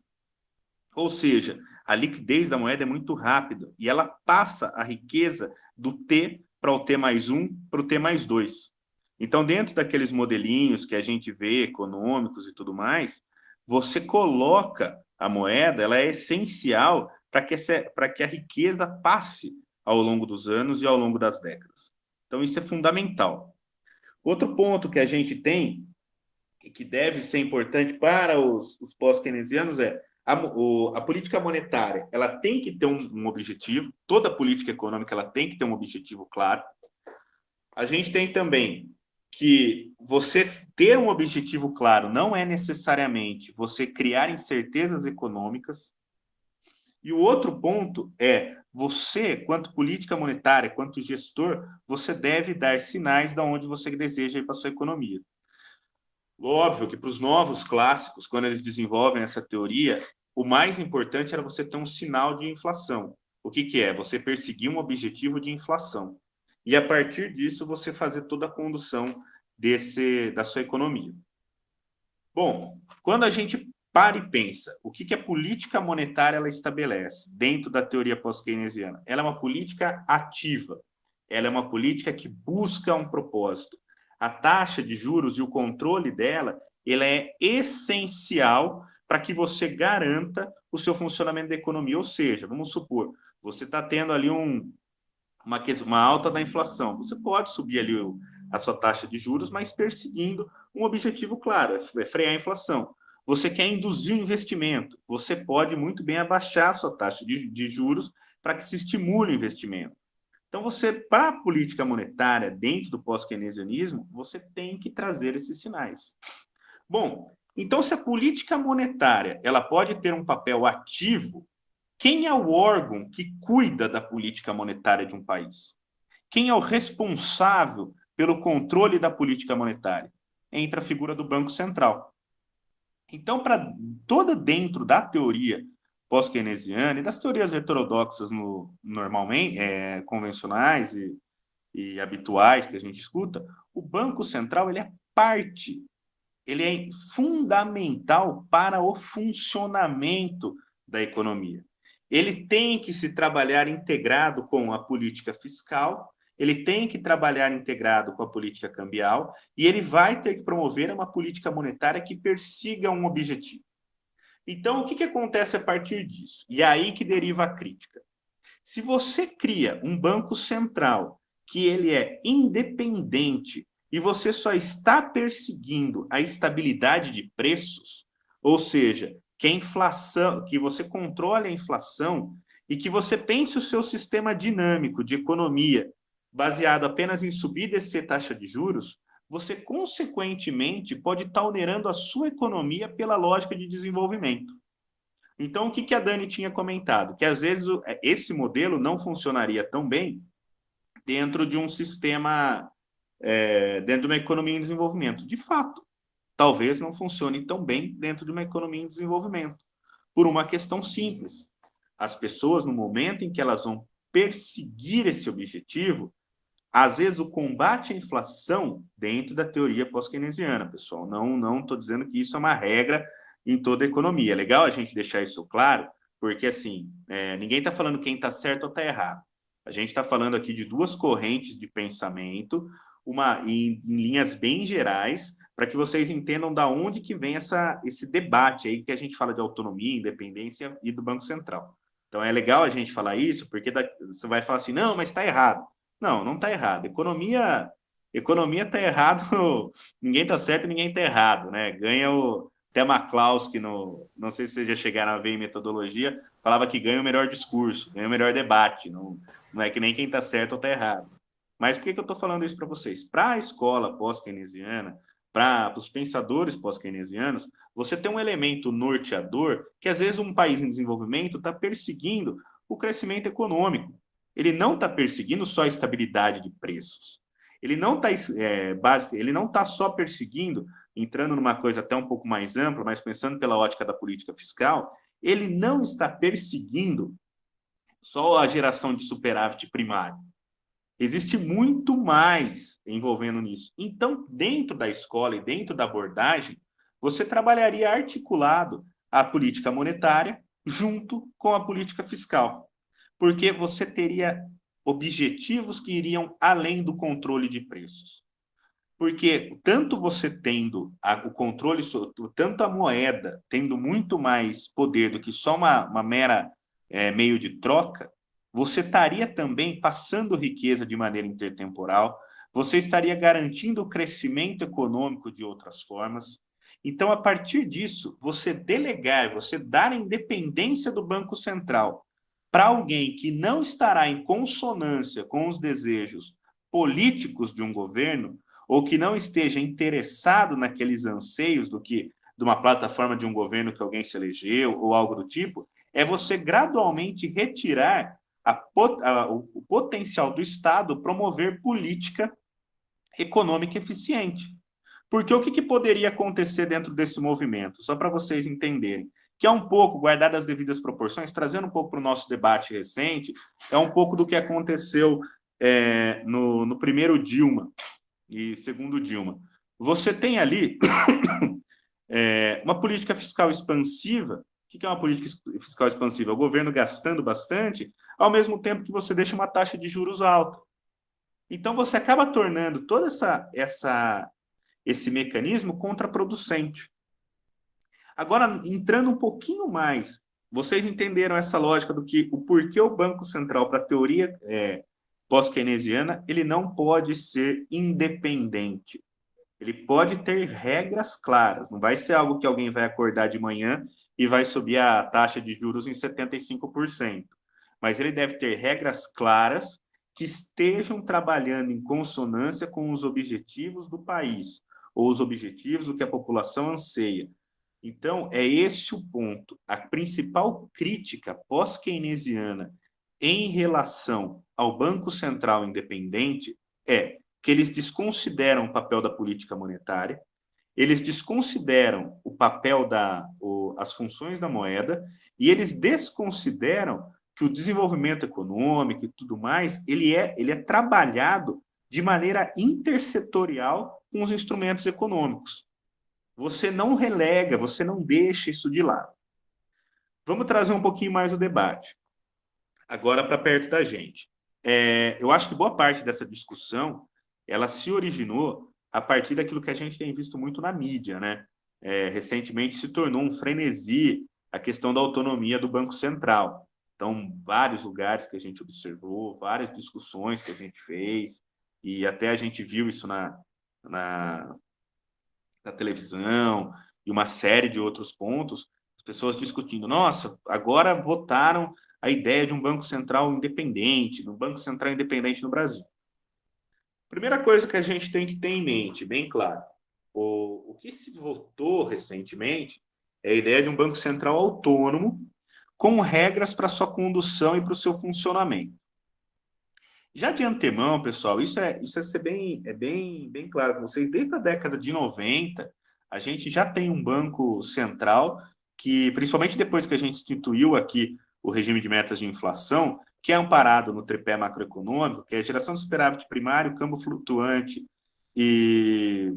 Ou seja, a liquidez da moeda é muito rápida e ela passa a riqueza do T para o T mais 1 para o T mais 2. Então, dentro daqueles modelinhos que a gente vê, econômicos e tudo mais, você coloca a moeda, ela é essencial para que a riqueza passe ao longo dos anos e ao longo das décadas. Então, isso é fundamental. Outro ponto que a gente tem, e que deve ser importante para os pós-keynesianos, a política monetária ela tem que ter um objetivo, toda política econômica ela tem que ter um objetivo claro. A gente tem também que você ter um objetivo claro não é necessariamente você criar incertezas econômicas. E o outro ponto você, quanto política monetária, quanto gestor, você deve dar sinais de onde você deseja ir para a sua economia. Óbvio que para os novos clássicos, quando eles desenvolvem essa teoria, o mais importante era você ter um sinal de inflação. O que é? Você perseguir um objetivo de inflação. E, a partir disso, você fazer toda a condução da sua economia. Bom, quando a gente para e pensa, o que a política monetária ela estabelece dentro da teoria pós-keynesiana? Ela é uma política ativa, ela é uma política que busca um propósito. A taxa de juros e o controle dela, ela é essencial para que você garanta o seu funcionamento da economia. Ou seja, vamos supor, você está tendo ali uma alta da inflação. Você pode subir ali a sua taxa de juros, mas perseguindo um objetivo claro, é frear a inflação. Você quer induzir o investimento, você pode muito bem abaixar a sua taxa de juros para que se estimule o investimento. Então, para a política monetária, dentro do pós-keynesianismo, você tem que trazer esses sinais. Bom, então, se a política monetária ela pode ter um papel ativo, quem é o órgão que cuida da política monetária de um país? Quem é o responsável pelo controle da política monetária? Entra a figura do Banco Central. Então, para toda dentro da teoria pós-keynesiana e das teorias heterodoxas normalmente convencionais e habituais que a gente escuta, o Banco Central ele é parte, ele é fundamental para o funcionamento da economia. Ele tem que se trabalhar integrado com a política fiscal, ele tem que trabalhar integrado com a política cambial e ele vai ter que promover uma política monetária que persiga um objetivo. Então, o que acontece a partir disso? E é aí que deriva a crítica. Se você cria um banco central que ele é independente e você só está perseguindo a estabilidade de preços, ou seja, que a inflação, que você controle a inflação e que você pense o seu sistema dinâmico de economia baseado apenas em subir e descer taxa de juros, você, consequentemente, pode estar onerando a sua economia pela lógica de desenvolvimento. Então, o que a Dani tinha comentado? Que, às vezes, esse modelo não funcionaria tão bem dentro de um sistema, dentro de uma economia em desenvolvimento. De fato, talvez não funcione tão bem dentro de uma economia em desenvolvimento, por uma questão simples. As pessoas, no momento em que elas vão perseguir esse objetivo, às vezes o combate à inflação dentro da teoria pós-keynesiana, pessoal. Não estou dizendo que isso é uma regra em toda a economia. É legal a gente deixar isso claro, porque assim, ninguém está falando quem está certo ou está errado. A gente está falando aqui de duas correntes de pensamento, em linhas bem gerais, para que vocês entendam da onde que vem esse debate aí que a gente fala de autonomia, independência e do Banco Central. Então é legal a gente falar isso, porque você vai falar assim, não, mas está errado. Não está errado. Economia está errado, ninguém está certo e ninguém está errado, né? Ganha o Tema Klaus, que não sei se vocês já chegaram a ver em metodologia, falava que ganha o melhor discurso, ganha o melhor debate, não é que nem quem está certo ou está errado. Mas por que eu estou falando isso para vocês? Para a escola pós-keynesiana, para os pensadores pós-keynesianos, você tem um elemento norteador que às vezes um país em desenvolvimento está perseguindo o crescimento econômico. Ele não está perseguindo só a estabilidade de preços. Ele não está só perseguindo, entrando numa coisa até um pouco mais ampla, mas pensando pela ótica da política fiscal, ele não está perseguindo só a geração de superávit primário. Existe muito mais envolvendo nisso. Então, dentro da escola e dentro da abordagem, você trabalharia articulado a política monetária junto com a política fiscal. Porque você teria objetivos que iriam além do controle de preços. Porque tanto você tendo o controle, tanto a moeda tendo muito mais poder do que só uma mera meio de troca, você estaria também passando riqueza de maneira intertemporal, você estaria garantindo o crescimento econômico de outras formas. Então, a partir disso, você dar a independência do Banco Central para alguém que não estará em consonância com os desejos políticos de um governo, ou que não esteja interessado naqueles anseios de uma plataforma de um governo que alguém se elegeu, ou algo do tipo, é você gradualmente retirar o potencial do Estado promover política econômica eficiente. Porque o que poderia acontecer dentro desse movimento? Só para vocês entenderem. Que é um pouco, guardado as devidas proporções, trazendo um pouco para o nosso debate recente, é um pouco do que aconteceu no primeiro Dilma e segundo Dilma. Você tem ali uma política fiscal expansiva. O que é uma política fiscal expansiva? O governo gastando bastante, ao mesmo tempo que você deixa uma taxa de juros alta. Então, você acaba tornando todo esse mecanismo contraproducente. Agora, entrando um pouquinho mais, vocês entenderam essa lógica do que o porquê o Banco Central, para a teoria pós-keynesiana, ele não pode ser independente. Ele pode ter regras claras. Não vai ser algo que alguém vai acordar de manhã e vai subir a taxa de juros em 75%. Mas ele deve ter regras claras que estejam trabalhando em consonância com os objetivos do país, ou os objetivos do que a população anseia. Então, é esse o ponto. A principal crítica pós-keynesiana em relação ao Banco Central independente é que eles desconsideram o papel da política monetária, eles desconsideram o papel as funções da moeda, e eles desconsideram que o desenvolvimento econômico e tudo mais, ele é trabalhado de maneira intersetorial com os instrumentos econômicos. Você não relega, você não deixa isso de lado. Vamos trazer um pouquinho mais o debate, agora para perto da gente. Eu acho que boa parte dessa discussão, ela se originou a partir daquilo que a gente tem visto muito na mídia, né? Recentemente se tornou um frenesi a questão da autonomia do Banco Central. Então, vários lugares que a gente observou, várias discussões que a gente fez, e até a gente viu isso na televisão, e uma série de outros pontos, as pessoas discutindo, nossa, agora votaram a ideia de um Banco Central independente, de um Banco Central independente no Brasil. Primeira coisa que a gente tem que ter em mente, bem claro, o que se votou recentemente é a ideia de um Banco Central autônomo, com regras para sua condução e para o seu funcionamento. Já de antemão, pessoal, isso é ser bem claro com vocês. Desde a década de 90, a gente já tem um Banco Central que, principalmente depois que a gente instituiu aqui o regime de metas de inflação, que é amparado no tripé macroeconômico, que é a geração de superávit primário, câmbio flutuante e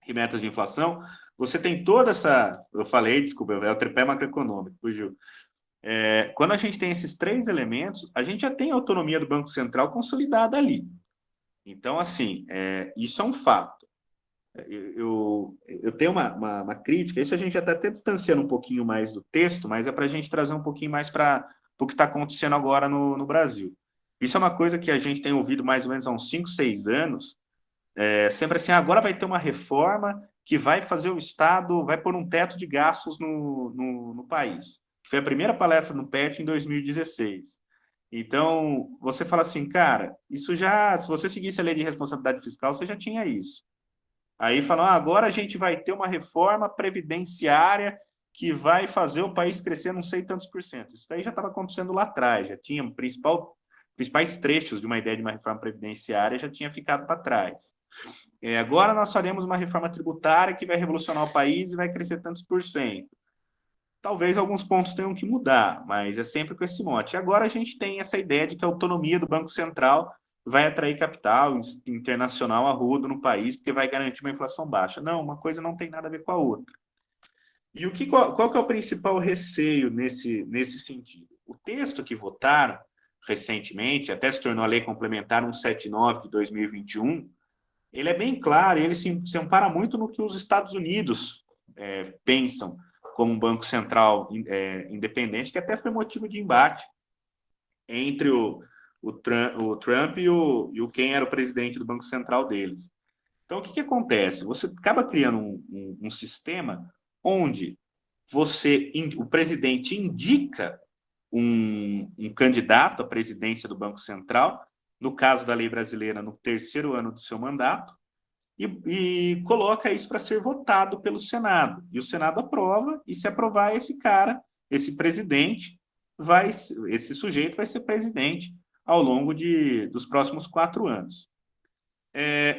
metas de inflação, você tem toda essa... Eu falei, desculpa, é o tripé macroeconômico, fugiu. Quando a gente tem esses três elementos, a gente já tem a autonomia do Banco Central consolidada ali. Então, assim, isso é um fato. Eu tenho uma crítica, isso a gente já está até distanciando um pouquinho mais do texto, mas é para a gente trazer um pouquinho mais para o que está acontecendo agora no Brasil. Isso é uma coisa que a gente tem ouvido mais ou menos há uns 5, 6 anos, sempre assim, agora vai ter uma reforma que vai fazer o Estado, vai pôr um teto de gastos no país. Foi a primeira palestra no PET em 2016. Então, você fala assim, cara, isso já, se você seguisse a lei de responsabilidade fiscal, você já tinha isso. Aí falam, agora a gente vai ter uma reforma previdenciária que vai fazer o país crescer não sei tantos por cento. Isso daí já estava acontecendo lá atrás, já tinha principais trechos de uma ideia de uma reforma previdenciária já tinha ficado para trás. Agora nós faremos uma reforma tributária que vai revolucionar o país e vai crescer tantos por cento. Talvez alguns pontos tenham que mudar, mas é sempre com esse mote. Agora a gente tem essa ideia de que a autonomia do Banco Central vai atrair capital internacional a rodo no país, porque vai garantir uma inflação baixa. Não, uma coisa não tem nada a ver com a outra. E qual que é o principal receio nesse sentido? O texto que votaram recentemente, até se tornou a Lei Complementar 179 de 2021, ele é bem claro, ele se ampara muito no que os Estados Unidos pensam como um banco central independente, que até foi motivo de embate entre o Trump e quem era o presidente do Banco Central deles. Então, o que acontece? Você acaba criando um sistema onde o presidente indica um candidato à presidência do Banco Central, no caso da lei brasileira, no terceiro ano do seu mandato, e coloca isso para ser votado pelo Senado. E o Senado aprova, e se aprovar, esse presidente, esse sujeito vai ser presidente ao longo dos próximos 4 anos.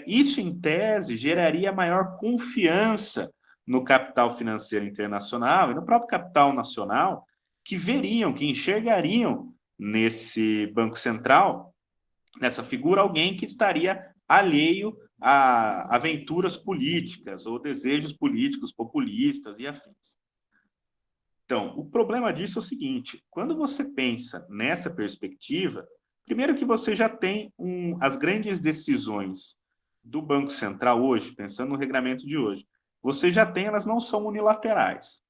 Isso, em tese, geraria maior confiança no capital financeiro internacional e no próprio capital nacional, que enxergariam nesse Banco Central, nessa figura, alguém que estaria alheio a aventuras políticas ou desejos políticos populistas e afins. Então, o problema disso é o seguinte, quando você pensa nessa perspectiva, primeiro que você já tem as grandes decisões do Banco Central hoje, pensando no regramento de hoje, elas não são unilaterais.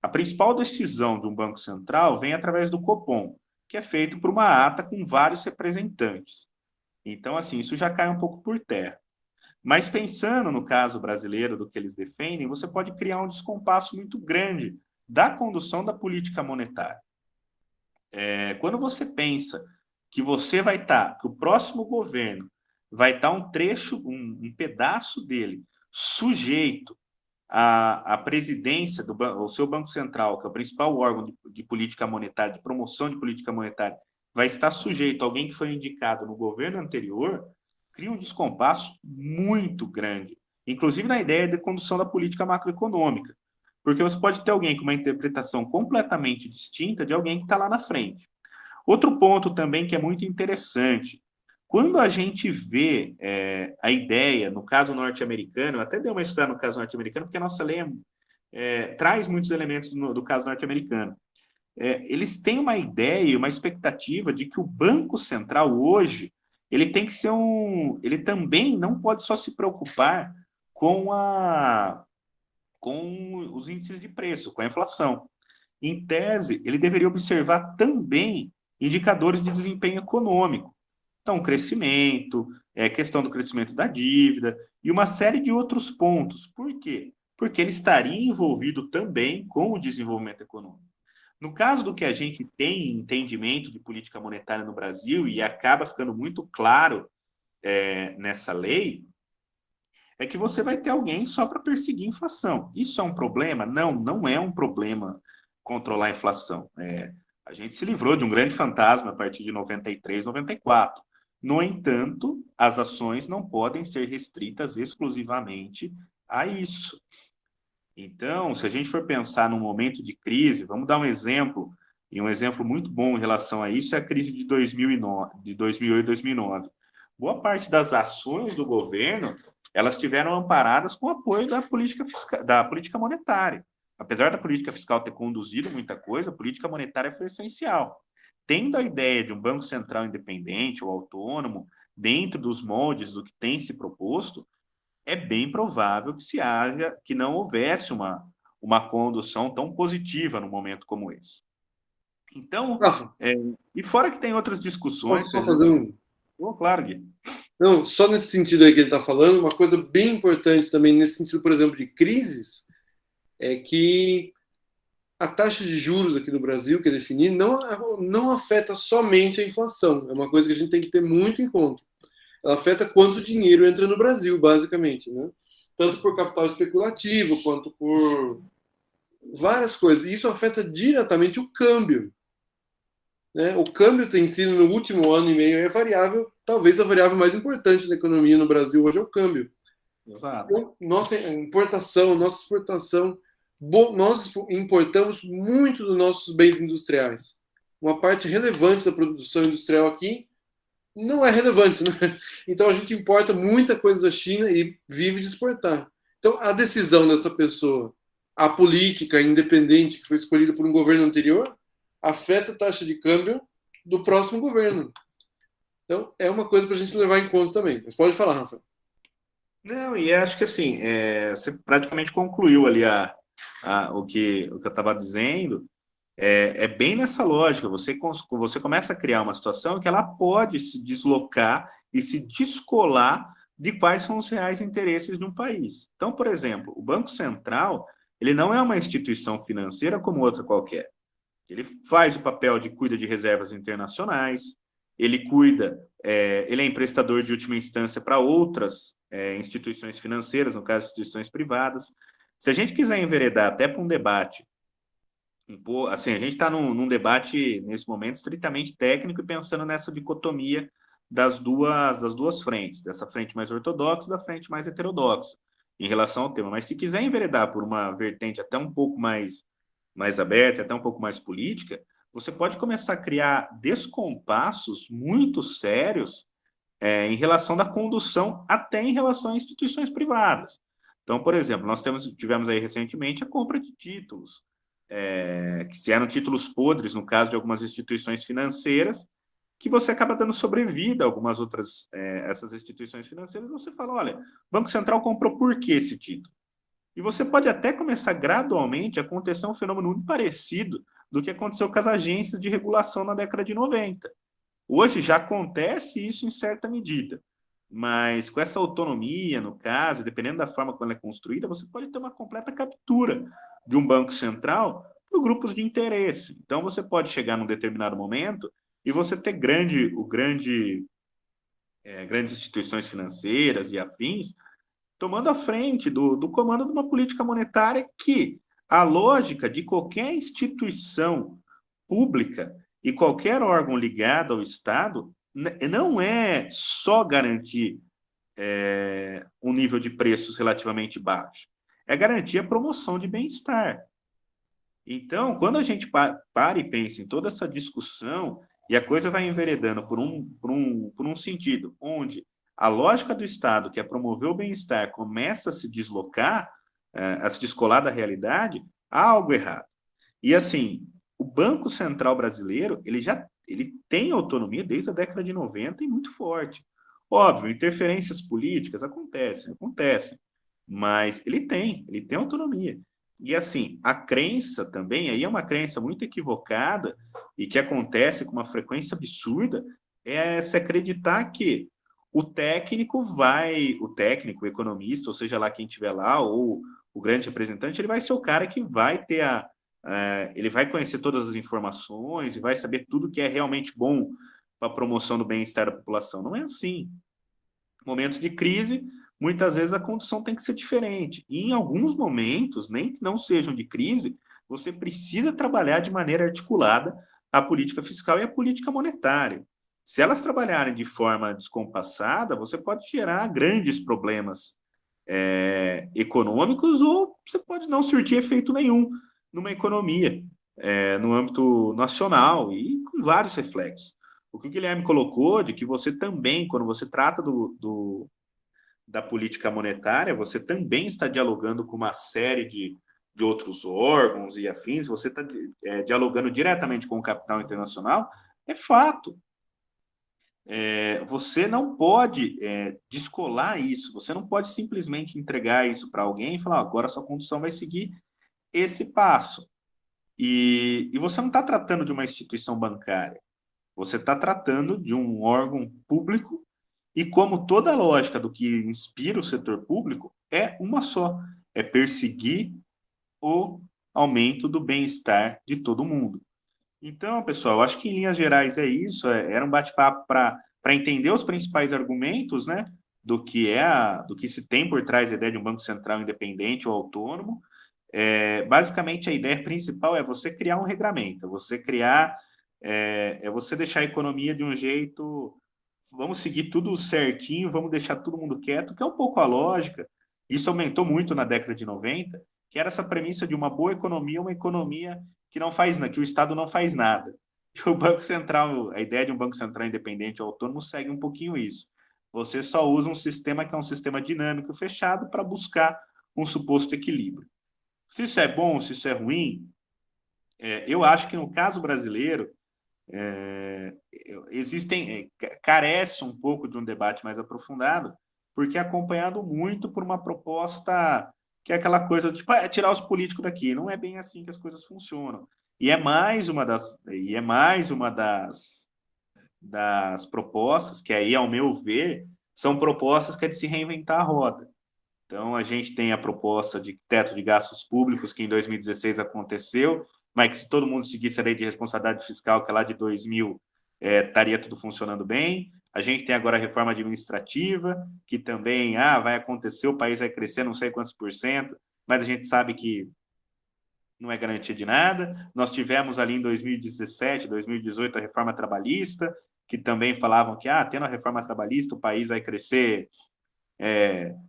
A principal decisão de um Banco Central vem através do Copom, que é feito por uma ata com vários representantes. Então, assim, isso já cai um pouco por terra. Mas pensando no caso brasileiro do que eles defendem, você pode criar um descompasso muito grande da condução da política monetária. Quando você pensa que você vai estar, que o próximo governo vai estar um trecho, um pedaço dele sujeito à presidência do seu Banco Central, que é o principal órgão de política monetária, de promoção de política monetária, vai estar sujeito a alguém que foi indicado no governo anterior, cria um descompasso muito grande, inclusive na ideia de condução da política macroeconômica, porque você pode ter alguém com uma interpretação completamente distinta de alguém que está lá na frente. Outro ponto também que é muito interessante, quando a gente vê a ideia, no caso norte-americano, eu até dei uma estudada no caso norte-americano, porque a nossa lei traz muitos elementos do caso norte-americano. Eles têm uma ideia e uma expectativa de que o Banco Central hoje, ele tem que ser ele também não pode só se preocupar com os índices de preço, com a inflação. Em tese, ele deveria observar também indicadores de desempenho econômico. Então, crescimento, questão do crescimento da dívida e uma série de outros pontos. Por quê? Porque ele estaria envolvido também com o desenvolvimento econômico. No caso do que a gente tem entendimento de política monetária no Brasil, e acaba ficando muito claro nessa lei, é que você vai ter alguém só para perseguir a inflação. Isso é um problema? Não, não é um problema controlar a inflação. A gente se livrou de um grande fantasma a partir de 93, 94. No entanto, as ações não podem ser restritas exclusivamente a isso. Então, se a gente for pensar num momento de crise, vamos dar um exemplo, e um exemplo muito bom em relação a isso é a crise de 2008 e 2009. Boa parte das ações do governo, elas estiveram amparadas com o apoio da política monetária. Apesar da política fiscal ter conduzido muita coisa, a política monetária foi essencial. Tendo a ideia de um Banco Central independente ou autônomo, dentro dos moldes do que tem se proposto, é bem provável que não houvesse uma condução tão positiva num momento como esse. Então, e fora que tem outras discussões... Posso só fazer Claro, Gui. Não, só nesse sentido aí que ele está falando, uma coisa bem importante também, nesse sentido, por exemplo, de crises, é que a taxa de juros aqui no Brasil, que é definida, não afeta somente a inflação. É uma coisa que a gente tem que ter muito em conta. Ela afeta quanto dinheiro entra no Brasil, basicamente, né? Tanto por capital especulativo, quanto por várias coisas. E isso afeta diretamente o câmbio. Né? O câmbio tem sido, no último ano e meio, talvez a variável mais importante da economia no Brasil hoje é o câmbio. Exato. Então, nossa importação, nossa exportação, nós importamos muito dos nossos bens industriais. Uma parte relevante da produção industrial aqui não é relevante, né? Então a gente importa muita coisa da China e vive de exportar. Então a decisão dessa pessoa, a política independente que foi escolhida por um governo anterior, afeta a taxa de câmbio do próximo governo. Então é uma coisa para a gente levar em conta também. Mas pode falar, Rafael. Não, e acho que assim, você praticamente concluiu ali o que eu estava dizendo. É bem nessa lógica, você começa a criar uma situação que ela pode se deslocar e se descolar de quais são os reais interesses de um país. Então, por exemplo, o Banco Central, ele não é uma instituição financeira como outra qualquer. Ele faz o papel de cuida de reservas internacionais, ele é emprestador de última instância para outras instituições financeiras, no caso, instituições privadas. Se a gente quiser enveredar até para um debate, assim, a gente está num debate, nesse momento, estritamente técnico e pensando nessa dicotomia das duas frentes, dessa frente mais ortodoxa e da frente mais heterodoxa, em relação ao tema. Mas se quiser enveredar por uma vertente até um pouco mais aberta, até um pouco mais política, você pode começar a criar descompassos muito sérios em relação da condução, até em relação a instituições privadas. Então, por exemplo, nós tivemos aí recentemente a compra de títulos, que eram títulos podres, no caso de algumas instituições financeiras, que você acaba dando sobrevida a algumas outras, essas instituições financeiras, e você fala, olha, o Banco Central comprou por que esse título? E você pode até começar gradualmente a acontecer um fenômeno muito parecido do que aconteceu com as agências de regulação na década de 90. Hoje já acontece isso em certa medida, mas com essa autonomia, no caso, dependendo da forma como ela é construída, você pode ter uma completa captura de um banco central por grupos de interesse. Então, você pode chegar num determinado momento e você ter grandes instituições financeiras e afins tomando a frente do comando de uma política monetária que a lógica de qualquer instituição pública e qualquer órgão ligado ao Estado não é só garantir um nível de preços relativamente baixo, é garantir a promoção de bem-estar. Então, quando a gente para e pensa em toda essa discussão e a coisa vai enveredando por um sentido onde a lógica do Estado, que é promover o bem-estar, começa a se deslocar, a se descolar da realidade, há algo errado. E, assim, o Banco Central brasileiro, ele tem autonomia desde a década de 90 e muito forte. Óbvio, interferências políticas acontecem, mas ele tem autonomia. E, assim, a crença também, aí é uma crença muito equivocada e que acontece com uma frequência absurda, é se acreditar que o técnico, o economista, ou seja lá quem estiver lá, ou o grande representante, ele vai ser o cara que vai ter ele vai conhecer todas as informações e vai saber tudo que é realmente bom para a promoção do bem-estar da população. Não é assim. Momentos de crise, muitas vezes a condição tem que ser diferente. E em alguns momentos, nem que não sejam de crise, você precisa trabalhar de maneira articulada a política fiscal e a política monetária. Se elas trabalharem de forma descompassada, você pode gerar grandes problemas econômicos ou você pode não surtir efeito nenhum numa economia, no âmbito nacional e com vários reflexos. O que o Guilherme colocou de que você também, quando você trata da política monetária, você também está dialogando com uma série de outros órgãos e afins, você está dialogando diretamente com o capital internacional, é fato. Você não pode descolar isso, você não pode simplesmente entregar isso para alguém e falar, agora sua condução vai seguir esse passo. E você não está tratando de uma instituição bancária, você está tratando de um órgão público e como toda a lógica do que inspira o setor público é uma só, é perseguir o aumento do bem-estar de todo mundo. Então, pessoal, eu acho que em linhas gerais é isso, era um bate-papo para entender os principais argumentos, né, do que se tem por trás da ideia de um banco central independente ou autônomo. Basicamente, a ideia principal é você criar um regramento, você deixar a economia de um jeito, vamos seguir tudo certinho, vamos deixar todo mundo quieto, que é um pouco a lógica. Isso aumentou muito na década de 90, que era essa premissa de uma boa economia, uma economia que não faz nada, que o Estado não faz nada. E o Banco Central, a ideia de um Banco Central independente ou autônomo segue um pouquinho isso. Você só usa um sistema que é um sistema dinâmico fechado para buscar um suposto equilíbrio. Se isso é bom, se isso é ruim, eu acho que no caso brasileiro carece um pouco de um debate mais aprofundado, porque é acompanhado muito por uma proposta que é aquela coisa, tipo, tirar os políticos daqui. Não é bem assim que as coisas funcionam. E é mais uma das propostas que aí, ao meu ver, são propostas que é de se reinventar a roda. Então, a gente tem a proposta de teto de gastos públicos, que em 2016 aconteceu, mas que se todo mundo seguisse a lei de responsabilidade fiscal, que é lá de 2000, estaria tudo funcionando bem. A gente tem agora a reforma administrativa, que também vai acontecer, o país vai crescer não sei quantos %, mas a gente sabe que não é garantia de nada. Nós tivemos ali em 2017, 2018, a reforma trabalhista, que também falavam que, tendo a reforma trabalhista, o país vai crescer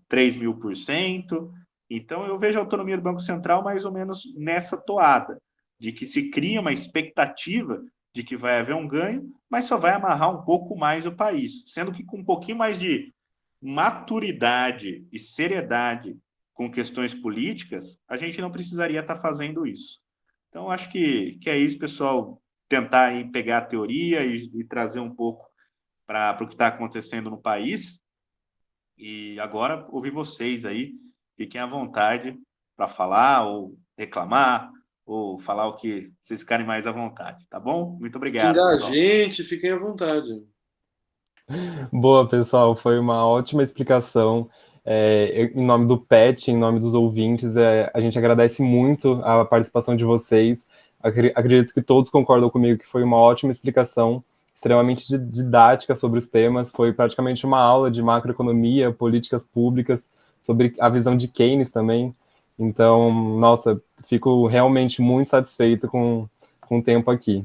3.000%. Então, eu vejo a autonomia do Banco Central mais ou menos nessa toada, de que se cria uma expectativa de que vai haver um ganho, mas só vai amarrar um pouco mais o país, sendo que com um pouquinho mais de maturidade e seriedade com questões políticas, a gente não precisaria estar fazendo isso. Então, acho que é isso, pessoal, tentar aí pegar a teoria e trazer um pouco para o que está acontecendo no país. E agora, ouvir vocês aí, fiquem à vontade para falar ou reclamar ou falar o que vocês ficarem mais à vontade, tá bom? Muito obrigado, Xingar a pessoal. gente, fiquem à vontade. Boa, pessoal, foi uma ótima explicação. Em nome do PET, em nome dos ouvintes, a gente agradece muito a participação de vocês. Acredito que todos concordam comigo que foi uma ótima explicação, extremamente didática sobre os temas. Foi praticamente uma aula de macroeconomia, políticas públicas, sobre a visão de Keynes também. Então, nossa, fico realmente muito satisfeito com o tempo aqui.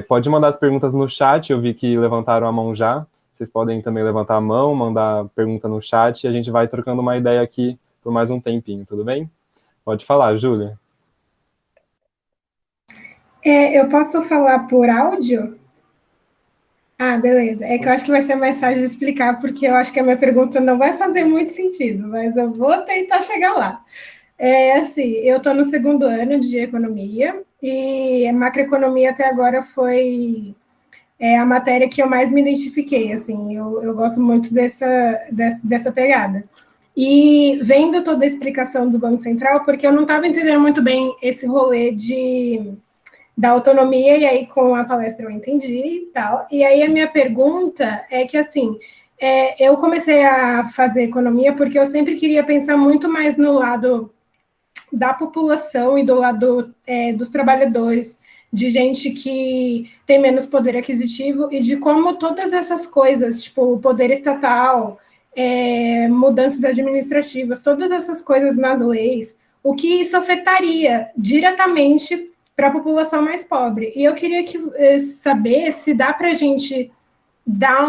Pode mandar as perguntas no chat, eu vi que levantaram a mão já. Vocês podem também levantar a mão, mandar pergunta no chat e a gente vai trocando uma ideia aqui por mais um tempinho, tudo bem? Pode falar, Júlia. Eu posso falar por áudio? Ah, beleza. É que eu acho que vai ser mais fácil de explicar, porque eu acho que a minha pergunta não vai fazer muito sentido, mas eu vou tentar chegar lá. Assim, eu estou no segundo ano de economia e a macroeconomia até agora foi a matéria que eu mais me identifiquei, assim, eu gosto muito dessa pegada. E vendo toda a explicação do Banco Central, porque eu não estava entendendo muito bem esse rolê da autonomia, e aí com a palestra eu entendi e tal. E aí a minha pergunta é que, assim, eu comecei a fazer economia porque eu sempre queria pensar muito mais no lado da população e do lado dos trabalhadores, de gente que tem menos poder aquisitivo e de como todas essas coisas, tipo o poder estatal, mudanças administrativas, todas essas coisas nas leis, o que isso afetaria diretamente para a população mais pobre. E eu queria saber se dá para a gente dar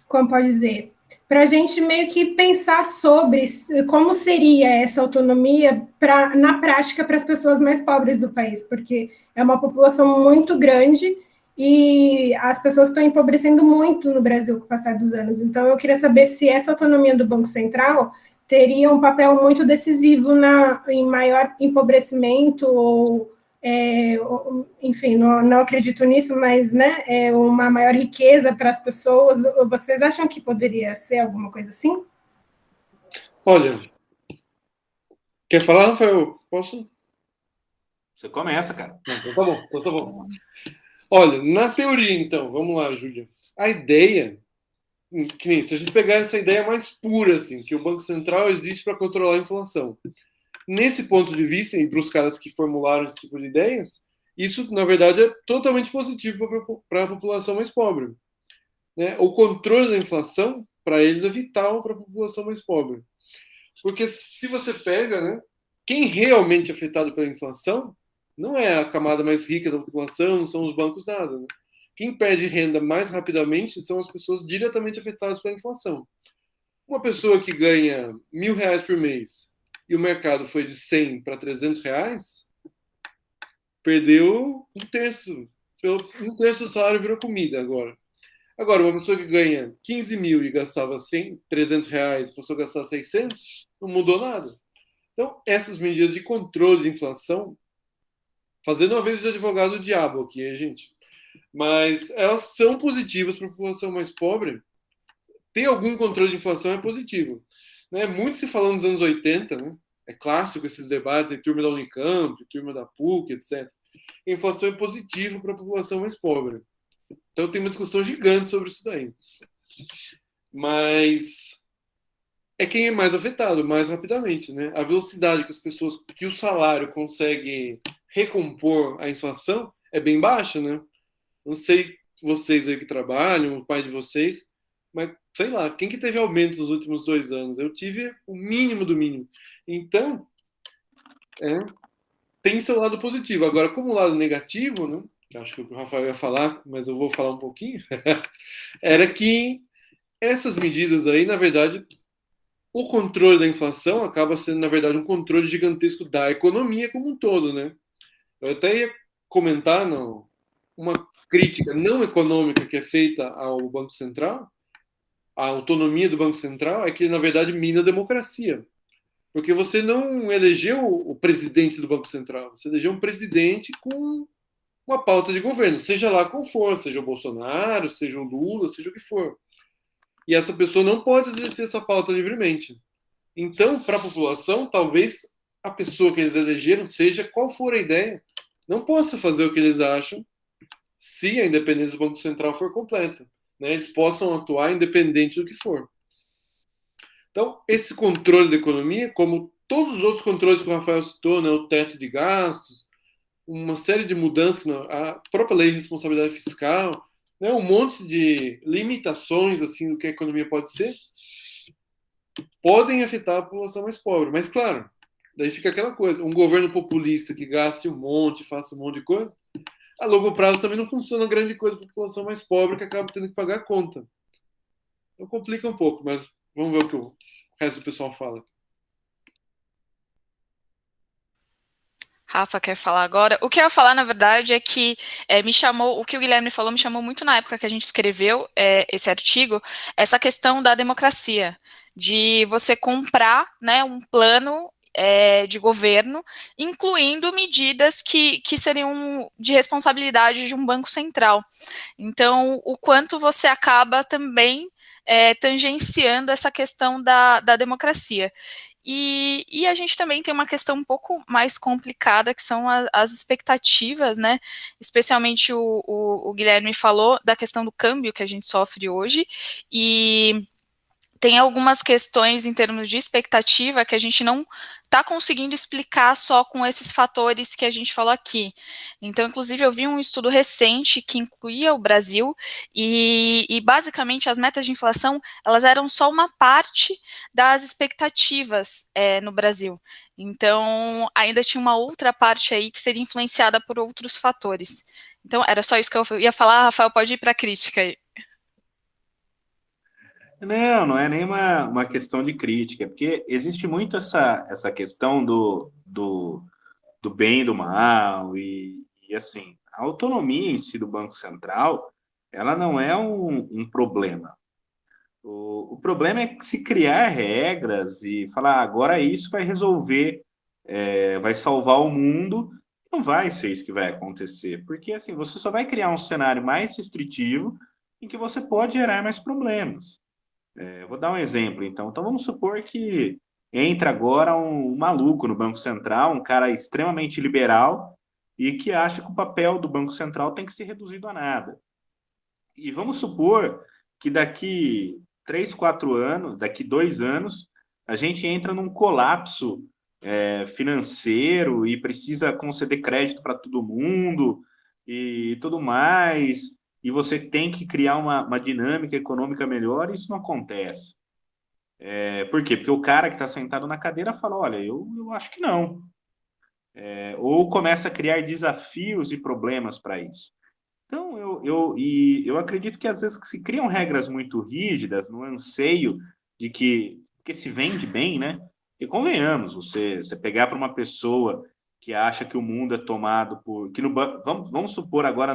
como pode dizer, para a gente meio que pensar sobre como seria essa autonomia na prática para as pessoas mais pobres do país, porque é uma população muito grande e as pessoas estão empobrecendo muito no Brasil com o passar dos anos. Então, eu queria saber se essa autonomia do Banco Central teria um papel muito decisivo em maior empobrecimento ou enfim, não acredito nisso, mas né, uma maior riqueza para as pessoas. Vocês acham que poderia ser alguma coisa assim? Olha, quer falar, Rafael? Posso? Você começa, cara. Então tá bom, então tá bom. Olha, na teoria, então, vamos lá, Júlia. A ideia, que nem se a gente pegar essa ideia mais pura, assim, que o Banco Central existe para controlar a inflação. Nesse ponto de vista, e para os caras que formularam esse tipo de ideias, isso, na verdade, é totalmente positivo para a população mais pobre. Né? O controle da inflação, para eles, é vital para a população mais pobre. Porque se você pega, né, quem realmente é afetado pela inflação não é a camada mais rica da população, não são os bancos, nada. Né? Quem perde renda mais rapidamente são as pessoas diretamente afetadas pela inflação. Uma pessoa que ganha R$1.000 por mês e o mercado foi de 100 para R$300, perdeu um terço do salário virou comida agora. Agora, uma pessoa que ganha 15 mil e gastava R$300, passou a gastar 600, não mudou nada. Então, essas medidas de controle de inflação, fazendo uma vez de advogado do diabo aqui, gente, mas elas são positivas para a população mais pobre. Ter algum controle de inflação é positivo. Né? Muito se falou nos anos 80, né? É clássico esses debates em turma da Unicamp, turma da PUC, etc. A inflação é positiva para a população mais pobre. Então tem uma discussão gigante sobre isso daí. Mas é quem é mais afetado, mais rapidamente. Né? A velocidade que o salário consegue recompor a inflação é bem baixa. Né? Não sei vocês aí que trabalham, o pai de vocês, mas sei lá, quem que teve aumento nos últimos 2 anos? Eu tive o mínimo do mínimo. Então, tem seu lado positivo. Agora, como lado negativo, né? Acho que o Rafael ia falar, mas eu vou falar um pouquinho, era que essas medidas aí, na verdade, o controle da inflação acaba sendo, na verdade, um controle gigantesco da economia como um todo, né? Eu até ia comentar uma crítica não econômica que é feita ao Banco Central, a autonomia do Banco Central é que, na verdade, mina a democracia. Porque você não elegeu o presidente do Banco Central, você elegeu um presidente com uma pauta de governo, seja lá qual for, seja o Bolsonaro, seja o Lula, seja o que for. E essa pessoa não pode exercer essa pauta livremente. Então, para a população, talvez a pessoa que eles elegeram, seja qual for a ideia, não possa fazer o que eles acham se a independência do Banco Central for completa. Né? Eles possam atuar independente do que for. Então, esse controle da economia, como todos os outros controles que o Rafael citou, né? O teto de gastos, uma série de mudanças, a própria lei de responsabilidade fiscal, né? Um monte de limitações assim do que a economia pode ser, podem afetar a população mais pobre. Mas, claro, daí fica aquela coisa, um governo populista que gaste um monte, faça um monte de coisa, a longo prazo também não funciona grande coisa para a população mais pobre que acaba tendo que pagar a conta. Então complica um pouco, mas vamos ver o que o resto do pessoal fala. Rafa quer falar agora. O que eu ia falar, na verdade, é que o que o Guilherme falou me chamou muito na época que a gente escreveu esse artigo, essa questão da democracia, de você comprar, né, um plano de governo, incluindo medidas que seriam de responsabilidade de um banco central. Então, o quanto você acaba também tangenciando essa questão da democracia. E a gente também tem uma questão um pouco mais complicada, que são as expectativas, né? Especialmente o Guilherme falou da questão do câmbio que a gente sofre hoje, e tem algumas questões em termos de expectativa que a gente não está conseguindo explicar só com esses fatores que a gente falou aqui. Então, inclusive, eu vi um estudo recente que incluía o Brasil e basicamente, as metas de inflação, elas eram só uma parte das expectativas no Brasil. Então, ainda tinha uma outra parte aí que seria influenciada por outros fatores. Então, era só isso que eu ia falar. Rafael, pode ir para a crítica aí. Não é nem uma questão de crítica, porque existe muito essa questão do bem e do mal, e assim, a autonomia em si do Banco Central, ela não é um problema. O problema é se criar regras e falar, agora isso vai resolver, vai salvar o mundo. Não vai ser isso que vai acontecer, porque assim, você só vai criar um cenário mais restritivo em que você pode gerar mais problemas. Vou dar um exemplo, então. Então, vamos supor que entra agora um maluco no Banco Central, um cara extremamente liberal e que acha que o papel do Banco Central tem que ser reduzido a nada. E vamos supor que daqui 3, 4 anos, daqui 2 anos, a gente entra num colapso financeiro e precisa conceder crédito para todo mundo e tudo mais, e você tem que criar uma dinâmica econômica melhor, e isso não acontece. Por quê? Porque o cara que está sentado na cadeira fala, olha, eu acho que não. Ou começa a criar desafios e problemas para isso. Então, eu acredito que às vezes se criam regras muito rígidas no anseio de que se vende bem, né? E convenhamos, você pegar para uma pessoa que acha que o mundo é tomado por... Vamos supor agora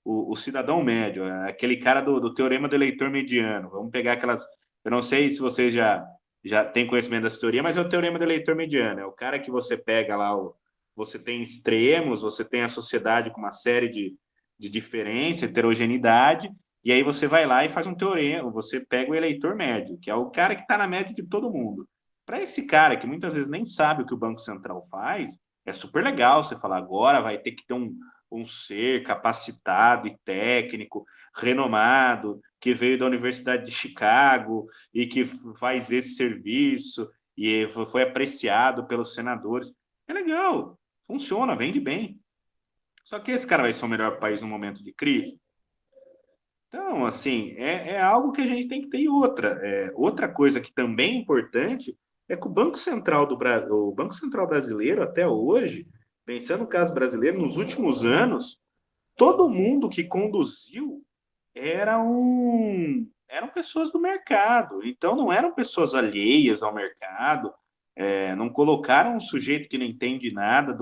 o cidadão médio, aquele cara do teorema do eleitor mediano. Vamos pegar aquelas... Eu não sei se vocês já têm conhecimento dessa teoria, mas é o teorema do eleitor mediano. É o cara que você pega lá, você tem extremos, você tem a sociedade com uma série de diferença, heterogeneidade, e aí você vai lá e faz um teorema, você pega o eleitor médio, que é o cara que está na média de todo mundo. Para esse cara, que muitas vezes nem sabe o que o Banco Central faz, é super legal você falar, agora vai ter que ter um ser capacitado e técnico, renomado, que veio da Universidade de Chicago e que faz esse serviço e foi apreciado pelos senadores. É legal, funciona, vende bem. Só que esse cara vai ser o melhor país no momento de crise? Então, assim, é algo que a gente tem que ter. Outra coisa que também é importante é que o Banco Central o Banco Central brasileiro, até hoje, pensando no caso brasileiro, nos últimos anos, todo mundo que conduziu eram pessoas do mercado. Então, não eram pessoas alheias ao mercado, não colocaram um sujeito que não entende nada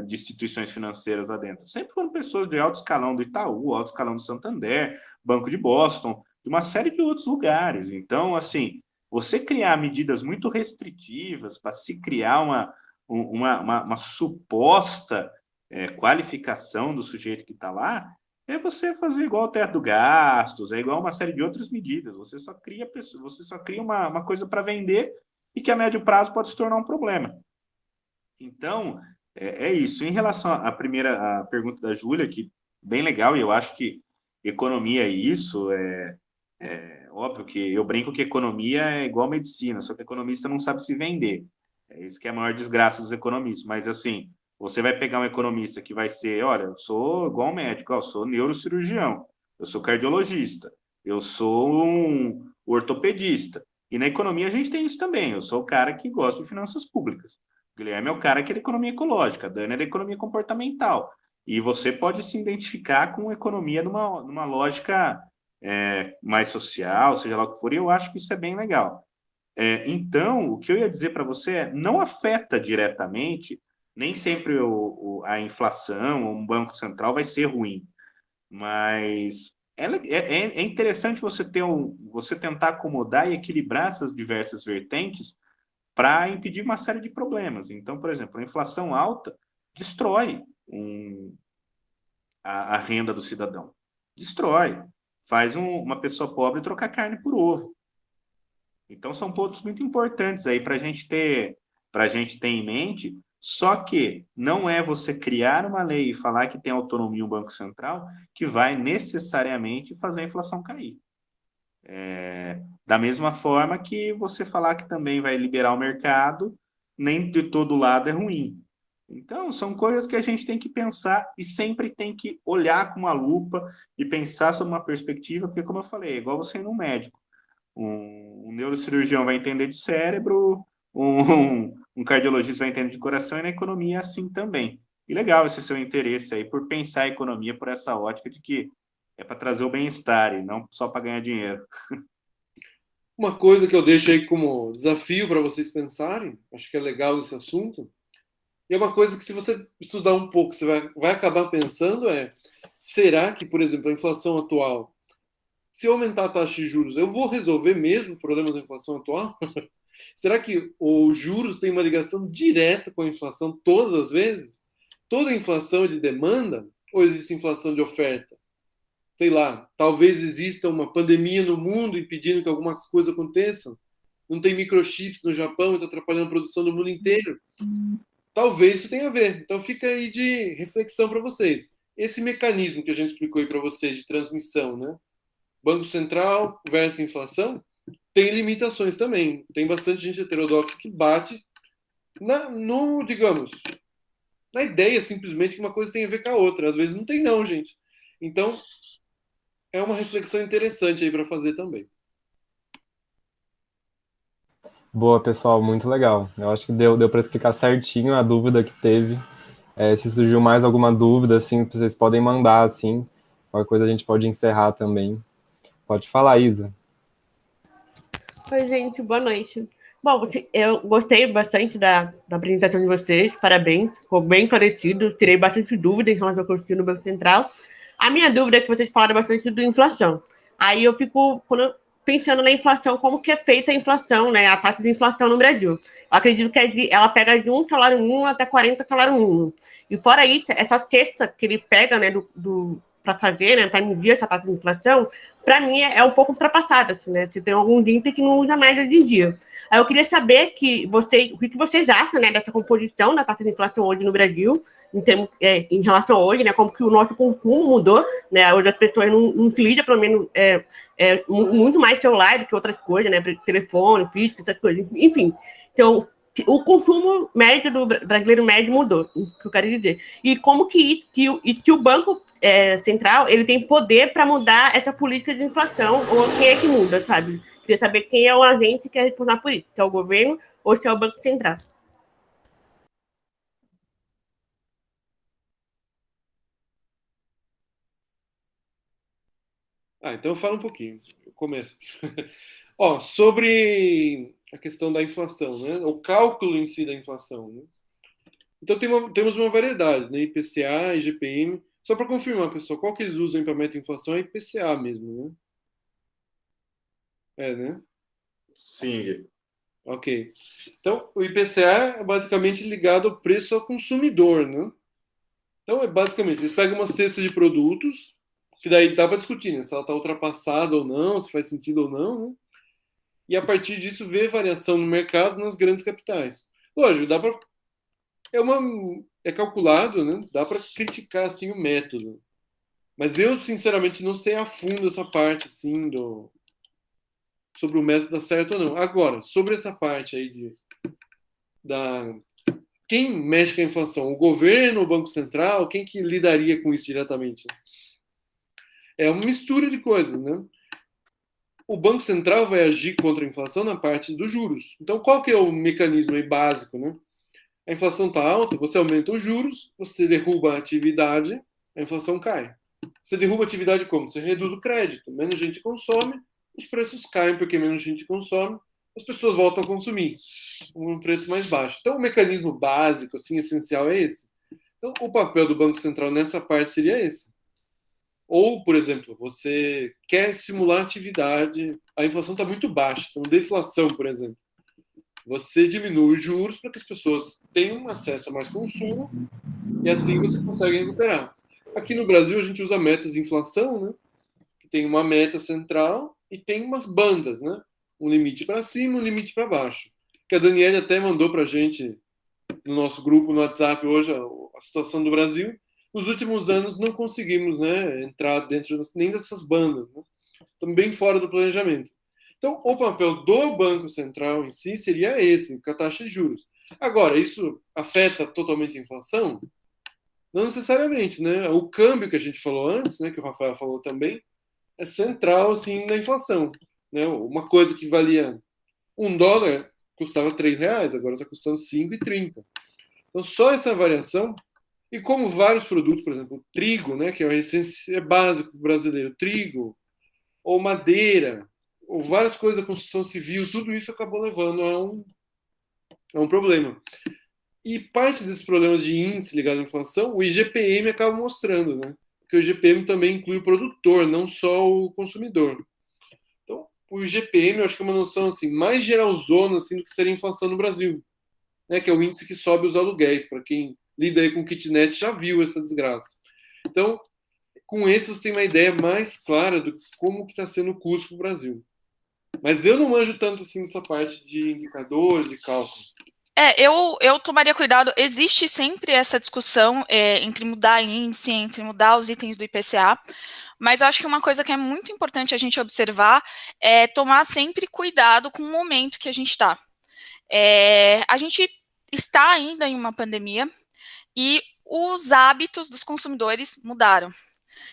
de instituições financeiras lá dentro. Sempre foram pessoas de alto escalão do Itaú, alto escalão do Santander, Banco de Boston, de uma série de outros lugares. Então, assim, você criar medidas muito restritivas para se criar uma suposta qualificação do sujeito que está lá, é você fazer igual o teto do gastos, é igual uma série de outras medidas. Você só cria uma coisa para vender e que a médio prazo pode se tornar um problema. Então, é isso. Em relação à primeira pergunta da Júlia, que bem legal, e eu acho que economia é isso, é óbvio que eu brinco que economia é igual medicina, só que economista não sabe se vender. É isso que é a maior desgraça dos economistas. Mas, assim, você vai pegar um economista que vai ser, olha, eu sou igual um médico, eu sou neurocirurgião, eu sou cardiologista, eu sou um ortopedista. E na economia a gente tem isso também. Eu sou o cara que gosta de finanças públicas. O Guilherme é o cara que é da economia ecológica, a Dani é da economia comportamental. E você pode se identificar com economia numa lógica mais social, seja lá o que for, e eu acho que isso é bem legal. Então, o que eu ia dizer para você não afeta diretamente, nem sempre a inflação ou um banco central vai ser ruim, mas é interessante você tentar acomodar e equilibrar essas diversas vertentes para impedir uma série de problemas. Então, por exemplo, a inflação alta destrói a renda do cidadão. Destrói. Faz uma pessoa pobre trocar carne por ovo. Então, são pontos muito importantes aí para a gente ter em mente, só que não é você criar uma lei e falar que tem autonomia o Banco Central que vai necessariamente fazer a inflação cair. Da mesma forma que você falar que também vai liberar o mercado, nem de todo lado é ruim. Então, são coisas que a gente tem que pensar e sempre tem que olhar com uma lupa e pensar sobre uma perspectiva, porque, como eu falei, é igual você ir no médico. Um neurocirurgião vai entender de cérebro, um cardiologista vai entender de coração, e na economia é assim também. E legal esse seu interesse aí por pensar a economia por essa ótica de que é para trazer o bem-estar e não só para ganhar dinheiro. Uma coisa que eu deixo aí como desafio para vocês pensarem, acho que é legal esse assunto, e é uma coisa que se você estudar um pouco, você vai acabar pensando será que, por exemplo, a inflação atual, se eu aumentar a taxa de juros, eu vou resolver mesmo os problemas da inflação atual? Será que os juros têm uma ligação direta com a inflação todas as vezes? Toda inflação é de demanda ou existe inflação de oferta? Sei lá, talvez exista uma pandemia no mundo impedindo que algumas coisas aconteçam. Não tem microchips no Japão e está atrapalhando a produção do mundo inteiro. Talvez isso tenha a ver. Então fica aí de reflexão para vocês. Esse mecanismo que a gente explicou aí para vocês de transmissão, né? Banco Central versus inflação, tem limitações também. Tem bastante gente heterodoxa que bate digamos, na ideia simplesmente que uma coisa tem a ver com a outra. Às vezes não tem não, gente. Então, é uma reflexão interessante aí para fazer também. Boa, pessoal, muito legal. Eu acho que deu para explicar certinho a dúvida que teve. Se surgiu mais alguma dúvida, assim, vocês podem mandar, assim. Qualquer coisa a gente pode encerrar também. Pode falar, Isa. Oi, gente, boa noite. Bom, eu gostei bastante da apresentação de vocês, parabéns, ficou bem esclarecido, tirei bastante dúvida em relação ao que eu estive no Banco Central. A minha dúvida é que vocês falaram bastante da inflação. Aí eu fico pensando na inflação, como que é feita a inflação, né, a taxa de inflação no Brasil. Eu acredito que ela pega de 1 salário mínimo até 40 salário mínimo. E fora isso, essa cesta que ele pega, né, para fazer, né, para medir essa taxa de inflação, para mim é um pouco ultrapassada, assim, né? Você tem alguns índices que não usa a média de dia. Aí eu queria saber o que vocês acham, né, dessa composição da taxa de inflação hoje no Brasil, em relação a hoje, né, como que o nosso consumo mudou, né? Hoje as pessoas não utilizam, pelo menos, muito mais celular do que outras coisas, né, telefone, físico, essas coisas, enfim. Então, o consumo médio do brasileiro médio mudou, o que eu quero dizer. E como que o Banco Central ele tem poder para mudar essa política de inflação, ou quem é que muda, sabe? Queria saber quem é o agente que é responsável por isso, se é o governo ou se é o Banco Central. Então eu falo um pouquinho. Eu começo. Sobre a questão da inflação, né? O cálculo em si da inflação, né? Então temos uma variedade, né? IPCA, IGPM. Só para confirmar, pessoal, qual que eles usam para meter inflação é IPCA mesmo, né? Né? Sim. Ok. Então, o IPCA é basicamente ligado ao preço ao consumidor, né? Então, basicamente, eles pegam uma cesta de produtos, que daí dá para discutir, né? Se ela está ultrapassada ou não, se faz sentido ou não, né? E a partir disso, vê variação no mercado nas grandes capitais. Lógico, é calculado, né? Dá para criticar assim o método. Mas eu, sinceramente, não sei a fundo essa parte assim sobre o método dar certo ou não. Agora, sobre essa parte aí da quem mexe com a inflação, o governo, o Banco Central, quem que lidaria com isso diretamente? É uma mistura de coisas, né? O Banco Central vai agir contra a inflação na parte dos juros. Então, qual que é o mecanismo aí básico, né? A inflação está alta, você aumenta os juros, você derruba a atividade, a inflação cai. Você derruba a atividade como? Você reduz o crédito, menos gente consome, os preços caem porque menos gente consome, as pessoas voltam a consumir um preço mais baixo. Então, o mecanismo básico, assim, essencial é esse. Então, o papel do Banco Central nessa parte seria esse. Ou, por exemplo, você quer estimular a atividade, a inflação está muito baixa, então deflação, por exemplo. Você diminui os juros para que as pessoas tenham acesso a mais consumo e assim você consegue recuperar. Aqui no Brasil a gente usa metas de inflação, né? Que tem uma meta central e tem umas bandas, né? Um limite para cima, um limite para baixo. Que a Daniela até mandou para a gente no nosso grupo no WhatsApp hoje a situação do Brasil. Nos últimos anos não conseguimos, né, entrar dentro nem dessas bandas, né? Estamos bem fora do planejamento. Então, o papel do Banco Central em si seria esse, com a taxa de juros. Agora, isso afeta totalmente a inflação? Não necessariamente, né? O câmbio que a gente falou antes, né, que o Rafael falou também, é central assim na inflação, né? Uma coisa que valia $1 custava R$3, agora está custando 5,30. Então, só essa variação. E como vários produtos, por exemplo, o trigo, né, que é a essência básico brasileiro, trigo, ou madeira, ou várias coisas da construção civil, tudo isso acabou levando a um problema. E parte desses problemas de índice ligado à inflação, o IGPM acaba mostrando, né? Porque o IGPM também inclui o produtor, não só o consumidor. Então, o IGPM eu acho que é uma noção assim, mais geralzona assim, do que seria a inflação no Brasil, né? Que é o índice que sobe os aluguéis, para quem lida aí com kitnet já viu essa desgraça. Então, com esse você tem uma ideia mais clara de como que está sendo o custo para o Brasil. Mas eu não manjo tanto assim nessa parte de indicadores, de cálculo. Eu tomaria cuidado. Existe sempre essa discussão entre mudar índice, entre mudar os itens do IPCA, mas eu acho que uma coisa que é muito importante a gente observar é tomar sempre cuidado com o momento que a gente está. A gente está ainda em uma pandemia, e os hábitos dos consumidores mudaram.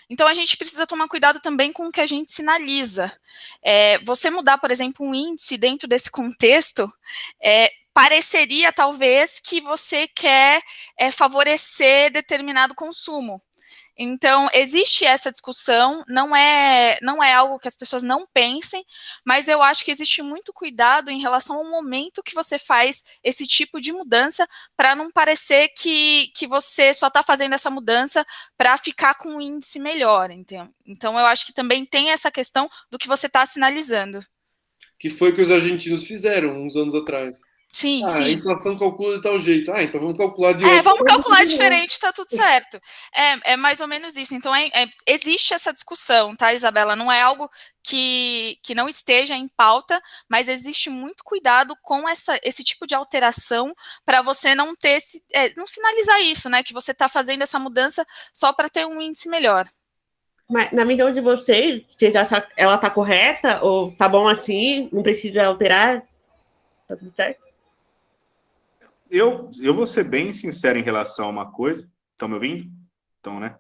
Então, a gente precisa tomar cuidado também com o que a gente sinaliza. Você mudar, por exemplo, um índice dentro desse contexto, pareceria, talvez, que você quer favorecer determinado consumo. Então, existe essa discussão, não é algo que as pessoas não pensem, mas eu acho que existe muito cuidado em relação ao momento que você faz esse tipo de mudança, para não parecer que você só está fazendo essa mudança para ficar com um índice melhor, entendeu? Então, eu acho que também tem essa questão do que você está sinalizando. Que foi o que os argentinos fizeram uns anos atrás. Sim, A sim. inflação calcula de tal jeito. Então vamos calcular de outro. Vamos calcular diferente, tá tudo certo. É mais ou menos isso. Então, existe essa discussão, tá, Isabela? Não é algo que não esteja em pauta, mas existe muito cuidado com esse tipo de alteração, para você não ter não sinalizar isso, né? Que você está fazendo essa mudança só para ter um índice melhor. Mas, na visão de vocês, ela tá correta? Ou tá bom assim? Não precisa alterar? Tá tudo certo? Eu vou ser bem sincero em relação a uma coisa. Estão me ouvindo? Então, né?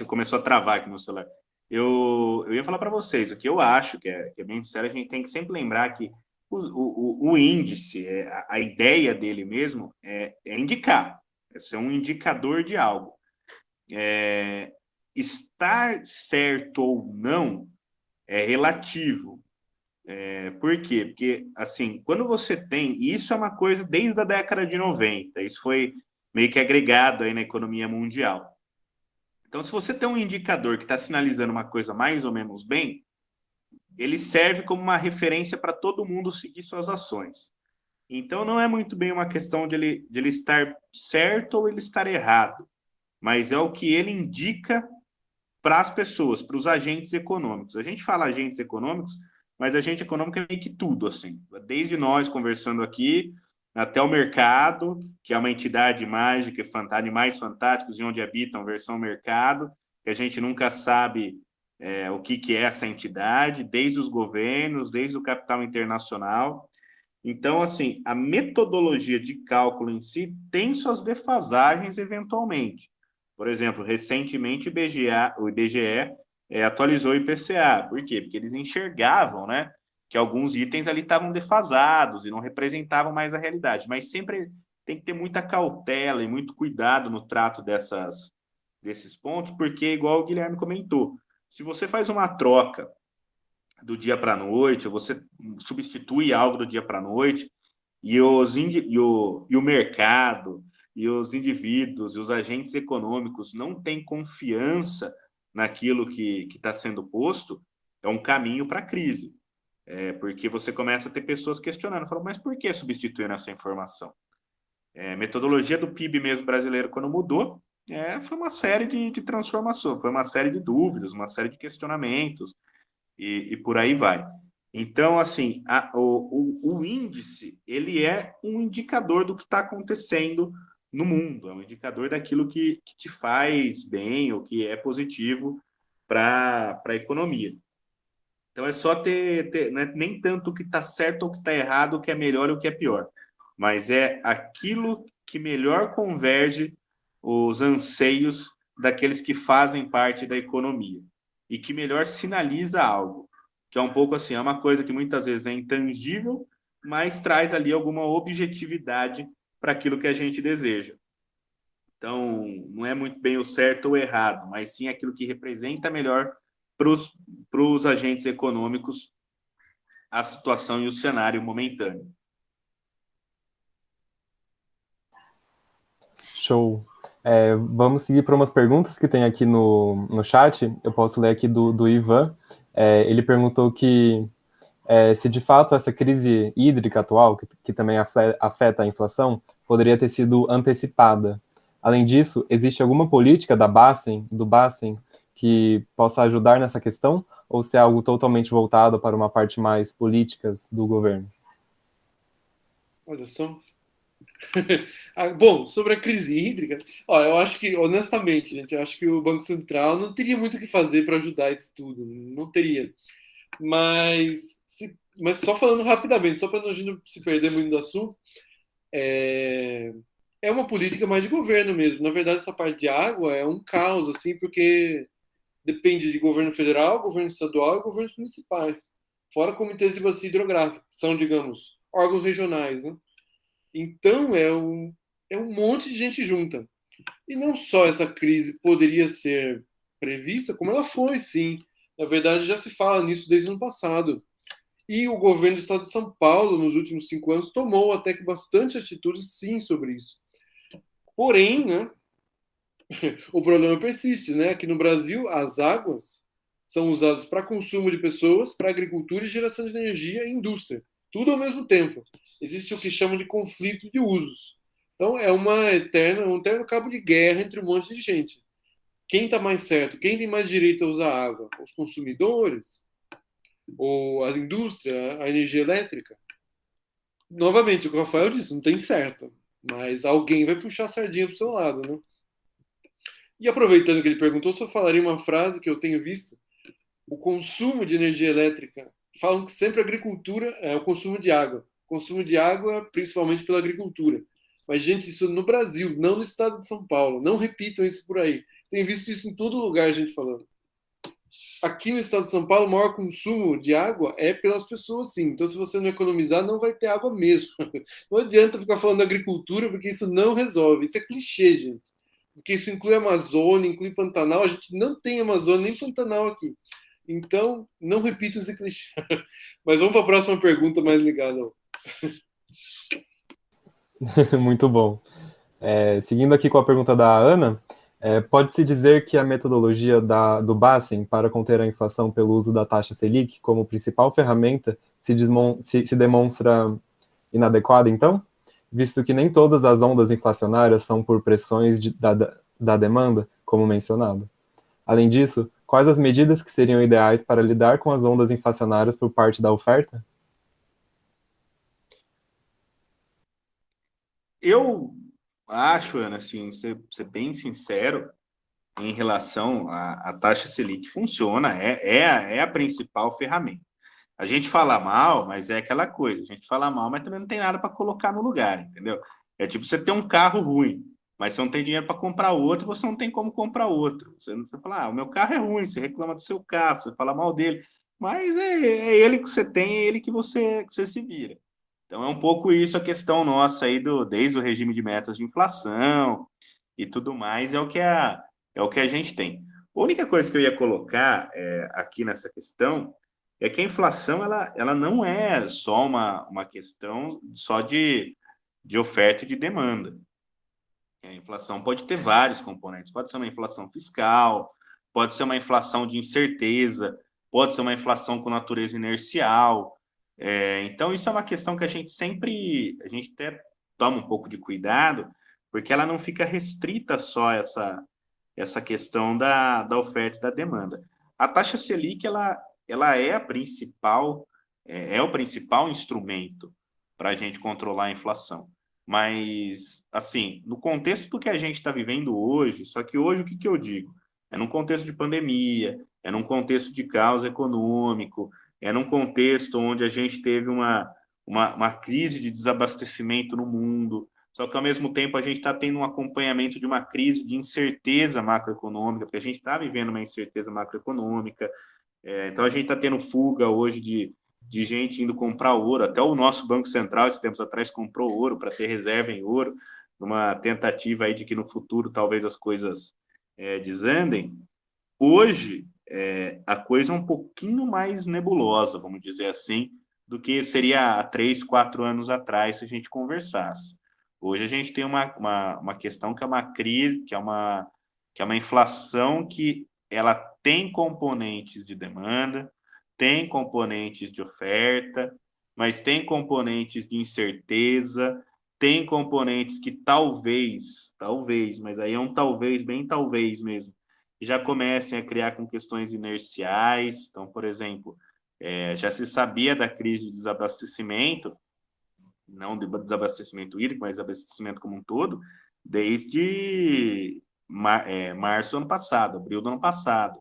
Começou a travar aqui no celular. Eu ia falar para vocês, o que eu acho que é bem sincero, a gente tem que sempre lembrar que o índice, a ideia dele mesmo é indicar, é ser um indicador de algo. Estar certo ou não é relativo. Por quê? Porque, assim, quando você tem... E isso é uma coisa desde a década de 90, isso foi meio que agregado aí na economia mundial. Então, se você tem um indicador que está sinalizando uma coisa mais ou menos bem, ele serve como uma referência para todo mundo seguir suas ações. Então, não é muito bem uma questão de ele estar certo ou ele estar errado, mas é o que ele indica para as pessoas, para os agentes econômicos. A gente fala agentes econômicos, mas agente econômico é meio que tudo, assim. Desde nós conversando aqui, até o mercado, que é uma entidade mágica, animais fantásticos e onde habitam, versão mercado, que a gente nunca sabe o que é essa entidade, desde os governos, desde o capital internacional. Então, assim, a metodologia de cálculo em si tem suas defasagens eventualmente. Por exemplo, recentemente o IBGE atualizou o IPCA. Por quê? Porque eles enxergavam, né, que alguns itens ali estavam defasados e não representavam mais a realidade. Mas sempre tem que ter muita cautela e muito cuidado no trato desses pontos, porque, igual o Guilherme comentou, se você faz uma troca do dia para a noite, ou você substitui algo do dia para a noite, e o mercado, e os indivíduos, e os agentes econômicos não têm confiança naquilo que está sendo posto, é um caminho para a crise. Porque você começa a ter pessoas questionando, falando, mas por que substituindo essa informação? Metodologia do PIB mesmo brasileiro, quando mudou, foi uma série de transformações, foi uma série de dúvidas, uma série de questionamentos, e por aí vai. Então, assim, o índice, ele é um indicador do que está acontecendo no mundo, é um indicador daquilo que te faz bem, ou que é positivo para a economia. Então, é só ter né, nem tanto o que está certo ou o que está errado, o que é melhor ou o que é pior, mas é aquilo que melhor converge os anseios daqueles que fazem parte da economia e que melhor sinaliza algo, que é um pouco assim, é uma coisa que muitas vezes é intangível, mas traz ali alguma objetividade para aquilo que a gente deseja. Então, não é muito bem o certo ou o errado, mas sim aquilo que representa melhor para os agentes econômicos a situação e o cenário momentâneo. Show. Vamos seguir para umas perguntas que tem aqui no chat. Eu posso ler aqui do Ivan. Ele perguntou que se de fato essa crise hídrica atual, que também afeta a inflação, poderia ter sido antecipada. Além disso, existe alguma política do Bacen, que possa ajudar nessa questão? Ou se é algo totalmente voltado para uma parte mais políticas do governo? Olha só. Bom, sobre a crise hídrica, eu acho que, honestamente, gente, eu acho que o Banco Central não teria muito o que fazer para ajudar isso tudo. Não teria. Mas só falando rapidamente, só para a gente não se perder muito do assunto, é uma política mais de governo mesmo. Na verdade, essa parte de água é um caos, assim, porque depende de governo federal, governo estadual e governos municipais. Fora comitês de bacia hidrográfica, que são, digamos, órgãos regionais, né? Então, é um monte de gente junta. E não só essa crise poderia ser prevista, como ela foi, sim. Na verdade, já se fala nisso desde o ano passado. E o governo do estado de São Paulo, nos últimos 5 anos, tomou até que bastante atitude, sim, sobre isso. Porém, né, o problema persiste, né? Aqui no Brasil, as águas são usadas para consumo de pessoas, para agricultura e geração de energia e indústria. Tudo ao mesmo tempo. Existe o que chamam de conflito de usos. Então, é um eterno cabo de guerra entre um monte de gente. Quem está mais certo? Quem tem mais direito a usar água? Os consumidores? Ou a indústria? A energia elétrica? Novamente, o que o Rafael disse, não tem certo. Mas alguém vai puxar a sardinha para o seu lado, né? E aproveitando que ele perguntou, só falaria uma frase que eu tenho visto. O consumo de energia elétrica, falam que sempre a agricultura é o consumo de água. Consumo de água, principalmente pela agricultura. Mas, gente, isso no Brasil, não no estado de São Paulo. Não repitam isso por aí. Tenho visto isso em todo lugar, gente falando. Aqui no estado de São Paulo, o maior consumo de água é pelas pessoas, sim. Então, se você não economizar, não vai ter água mesmo. Não adianta ficar falando da agricultura, porque isso não resolve. Isso é clichê, gente. Porque isso inclui Amazônia, inclui Pantanal. A gente não tem Amazônia nem Pantanal aqui. Então, não repito esse clichê. Mas vamos para a próxima pergunta mais ligada. Muito bom. Seguindo aqui com a pergunta da Ana, pode-se dizer que a metodologia do Bacen para conter a inflação pelo uso da taxa Selic como principal ferramenta se demonstra inadequada, então? Visto que nem todas as ondas inflacionárias são por pressões da demanda, como mencionado. Além disso, quais as medidas que seriam ideais para lidar com as ondas inflacionárias por parte da oferta? Eu acho, Ana, assim, ser bem sincero, em relação à taxa Selic, funciona, é a principal ferramenta. A gente fala mal, mas é aquela coisa, a gente fala mal, mas também não tem nada para colocar no lugar, entendeu? É tipo você ter um carro ruim, mas você não tem dinheiro para comprar outro, você não tem como comprar outro. Você fala, o meu carro é ruim, você reclama do seu carro, você fala mal dele, mas é ele que você tem, é ele que você se vira. Então é um pouco isso a questão nossa aí desde o regime de metas de inflação e tudo mais, é o que a gente tem. A única coisa que eu ia colocar aqui nessa questão é que a inflação ela não é só uma questão só de oferta e de demanda. A inflação pode ter vários componentes. Pode ser uma inflação fiscal, pode ser uma inflação de incerteza, pode ser uma inflação com natureza inercial. Então, isso é uma questão que a gente até toma um pouco de cuidado, porque ela não fica restrita só a essa questão da oferta e da demanda. A taxa Selic, ela é o principal instrumento para a gente controlar a inflação. Mas, assim, no contexto do que a gente está vivendo hoje, só que hoje o que eu digo? É num contexto de pandemia, é num contexto de caos econômico, é num contexto onde a gente teve uma crise de desabastecimento no mundo, só que, ao mesmo tempo, a gente está tendo um acompanhamento de uma crise de incerteza macroeconômica, porque a gente está vivendo uma incerteza macroeconômica. Então, a gente está tendo fuga hoje de gente indo comprar ouro. Até o nosso Banco Central, esses tempos atrás, comprou ouro para ter reserva em ouro, numa tentativa aí de que no futuro talvez as coisas desandem. Hoje, a coisa é um pouquinho mais nebulosa, vamos dizer assim, do que seria há 3, 4 anos atrás, se a gente conversasse. Hoje a gente tem uma questão que é uma crise, que é uma inflação que ela tem componentes de demanda, tem componentes de oferta, mas tem componentes de incerteza, tem componentes que talvez, mas aí é um talvez, bem talvez mesmo, já comecem a criar com questões inerciais. Então, por exemplo, já se sabia da crise de desabastecimento, não de desabastecimento hídrico, mas desabastecimento como um todo, desde março do ano passado, abril do ano passado.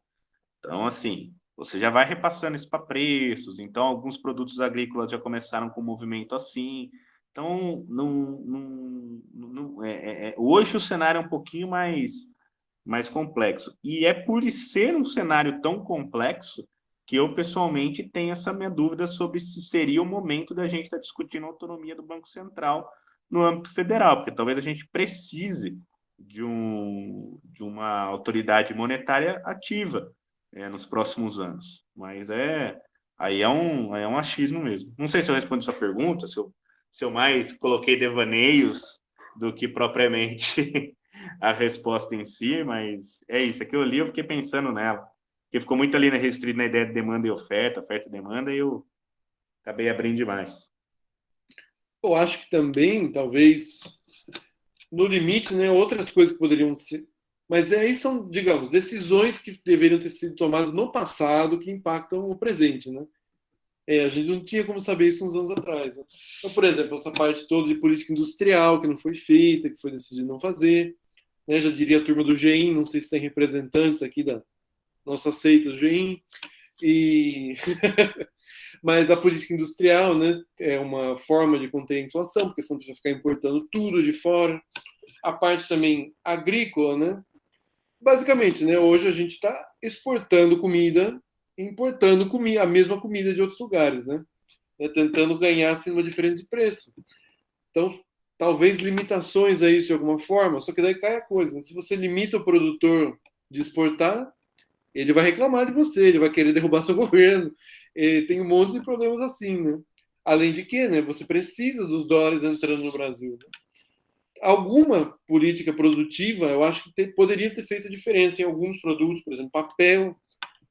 Então, assim, você já vai repassando isso para preços. Então, alguns produtos agrícolas já começaram com movimento assim. Então, hoje o cenário é um pouquinho mais complexo. E é por ser um cenário tão complexo que eu, pessoalmente, tenho essa minha dúvida sobre se seria o momento da gente estar discutindo a autonomia do Banco Central no âmbito federal, porque talvez a gente precise de uma autoridade monetária ativa nos próximos anos. Mas aí é um achismo mesmo. Não sei se eu respondi sua pergunta, se eu mais coloquei devaneios do que propriamente a resposta em si, mas é isso. Aqui eu li, eu fiquei pensando nela. Porque ficou muito ali restrito na ideia de demanda e oferta e demanda, e eu acabei abrindo demais. Eu acho que também, talvez, no limite, né, outras coisas que poderiam ser. Mas aí são, digamos, decisões que deveriam ter sido tomadas no passado que impactam o presente, né? A gente não tinha como saber isso uns anos atrás. Né? Então, por exemplo, essa parte toda de política industrial que não foi feita, que foi decidido não fazer. Né? Já diria a turma do GEIM, não sei se tem representantes aqui da nossa seita do GEIM. Mas a política industrial, né, é uma forma de conter a inflação, porque senão precisa ficar importando tudo de fora. A parte também agrícola, né? Basicamente, né, hoje a gente está exportando comida, importando a mesma comida de outros lugares, né? Tentando ganhar acima de diferentes preços. Então, talvez limitações a isso de alguma forma, só que daí cai a coisa. Né? Se você limita o produtor de exportar, ele vai reclamar de você, ele vai querer derrubar seu governo. Tem um monte de problemas assim, né? Além de que, né, você precisa dos dólares entrando no Brasil. Né? Alguma política produtiva, eu acho que poderia ter feito diferença em alguns produtos, por exemplo, papel.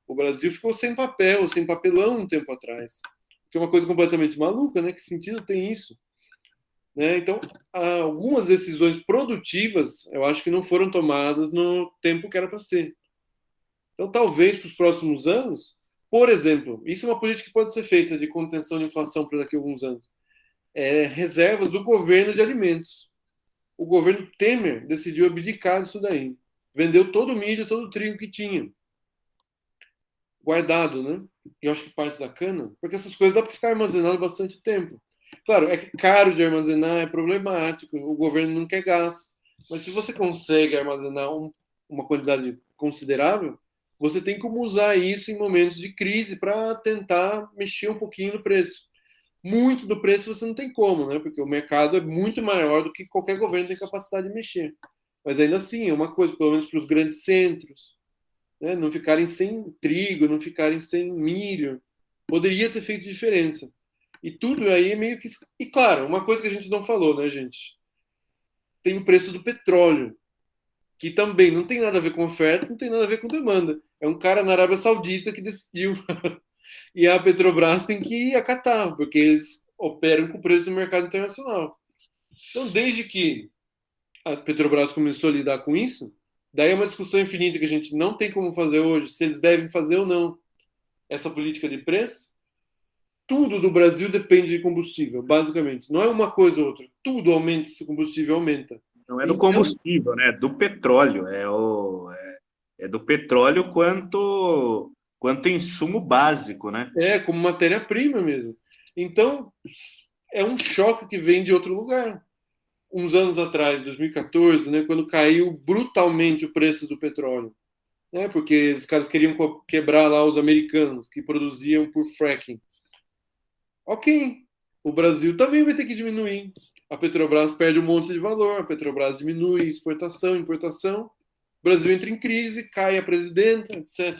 O Brasil ficou sem papel, sem papelão um tempo atrás. Que é uma coisa completamente maluca, né? Que sentido tem isso? Né? Então, algumas decisões produtivas, eu acho que não foram tomadas no tempo que era para ser. Então, talvez para os próximos anos, por exemplo, isso é uma política que pode ser feita de contenção de inflação para daqui a alguns anos, reservas do governo de alimentos. o governo Temer decidiu abdicar disso daí. Vendeu todo o milho, todo o trigo que tinha. Guardado, né? Eu acho que parte da cana, porque essas coisas dá para ficar armazenado bastante tempo. Claro, é caro de armazenar, é problemático, o governo não quer gasto. Mas se você consegue armazenar uma quantidade considerável, você tem como usar isso em momentos de crise para tentar mexer um pouquinho no preço. Muito do preço você não tem como, né? Porque o mercado é muito maior do que qualquer governo tem capacidade de mexer. Mas ainda assim, é uma coisa, pelo menos para os grandes centros, né? Não ficarem sem trigo, não ficarem sem milho. Poderia ter feito diferença. E tudo aí é meio que. E claro, uma coisa que a gente não falou, né, gente? Tem o preço do petróleo, que também não tem nada a ver com oferta, não tem nada a ver com demanda. É um cara na Arábia Saudita que decidiu. E a Petrobras tem que acatar, porque eles operam com o preço do mercado internacional. Então, desde que a Petrobras começou a lidar com isso, daí é uma discussão infinita que a gente não tem como fazer hoje, se eles devem fazer ou não essa política de preço. Tudo do Brasil depende de combustível, basicamente. Não é uma coisa ou outra. Tudo aumenta se o combustível aumenta. Não é do Então, combustível, né? Do petróleo. É do petróleo quanto insumo básico, né? é como matéria-prima mesmo. Então, é um choque que vem de outro lugar. Uns anos atrás, 2014, né, quando caiu brutalmente o preço do petróleo, né, porque os caras queriam quebrar lá os americanos que produziam por fracking. Ok, o Brasil também vai ter que diminuir. A Petrobras perde um monte de valor, a Petrobras diminui exportação, importação, o Brasil entra em crise, cai a presidenta, etc.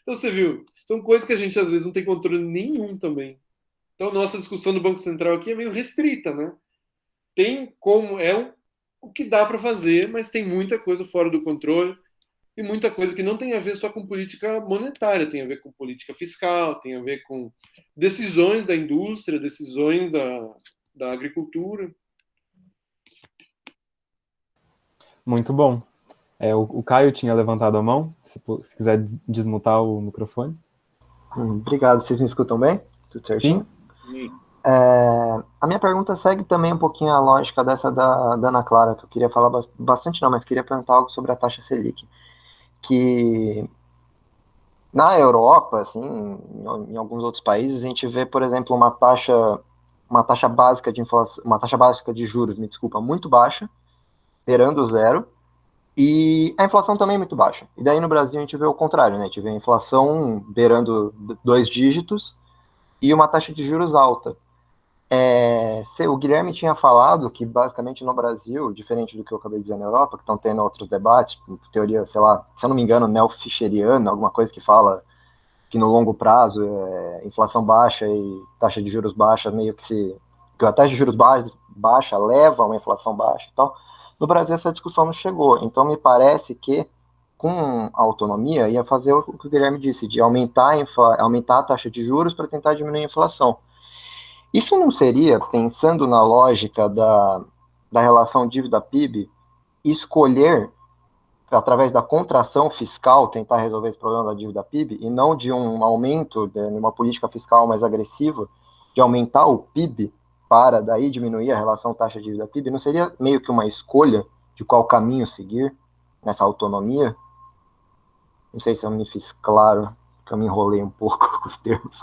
Então você viu, são coisas que a gente às vezes não tem controle nenhum também. Então nossa discussão do Banco Central aqui é meio restrita, né? Tem como o que dá para fazer, mas tem muita coisa fora do controle e muita coisa que não tem a ver só com política monetária, tem a ver com política fiscal, tem a ver com decisões da indústria, decisões da agricultura. Muito bom. O Caio tinha levantado a mão, se quiser desmutar o microfone. Obrigado, vocês me escutam bem? Tudo certinho? Sim. A minha pergunta segue também um pouquinho a lógica dessa da Ana Clara, que eu queria falar bastante não, mas queria perguntar algo sobre a taxa Selic, que na Europa, assim, em alguns outros países, a gente vê, por exemplo, uma taxa básica de inflação, uma taxa básica de juros, me desculpa, muito baixa, beirando zero, e a inflação também muito baixa. E daí no Brasil a gente vê o contrário, né? A gente vê a inflação beirando 2 dígitos e uma taxa de juros alta. O Guilherme tinha falado que, basicamente, no Brasil, diferente do que eu acabei de dizer na Europa, que estão tendo outros debates, teoria, sei lá, se eu não me engano, neo-fischeriana, alguma coisa que fala que no longo prazo, inflação baixa e taxa de juros baixa, que a taxa de juros baixa leva a uma inflação baixa e tal. No Brasil, essa discussão não chegou. Então, me parece que, com a autonomia, ia fazer o que o Guilherme disse, de aumentar a taxa de juros para tentar diminuir a inflação. Isso não seria, pensando na lógica da relação dívida-PIB, escolher, através da contração fiscal, tentar resolver esse problema da dívida-PIB, e não de um aumento, de uma política fiscal mais agressiva, de aumentar o PIB para daí diminuir a relação taxa dívida-PIB? Não seria meio que uma escolha de qual caminho seguir nessa autonomia? Não sei se eu me fiz claro, que eu me enrolei um pouco com os termos.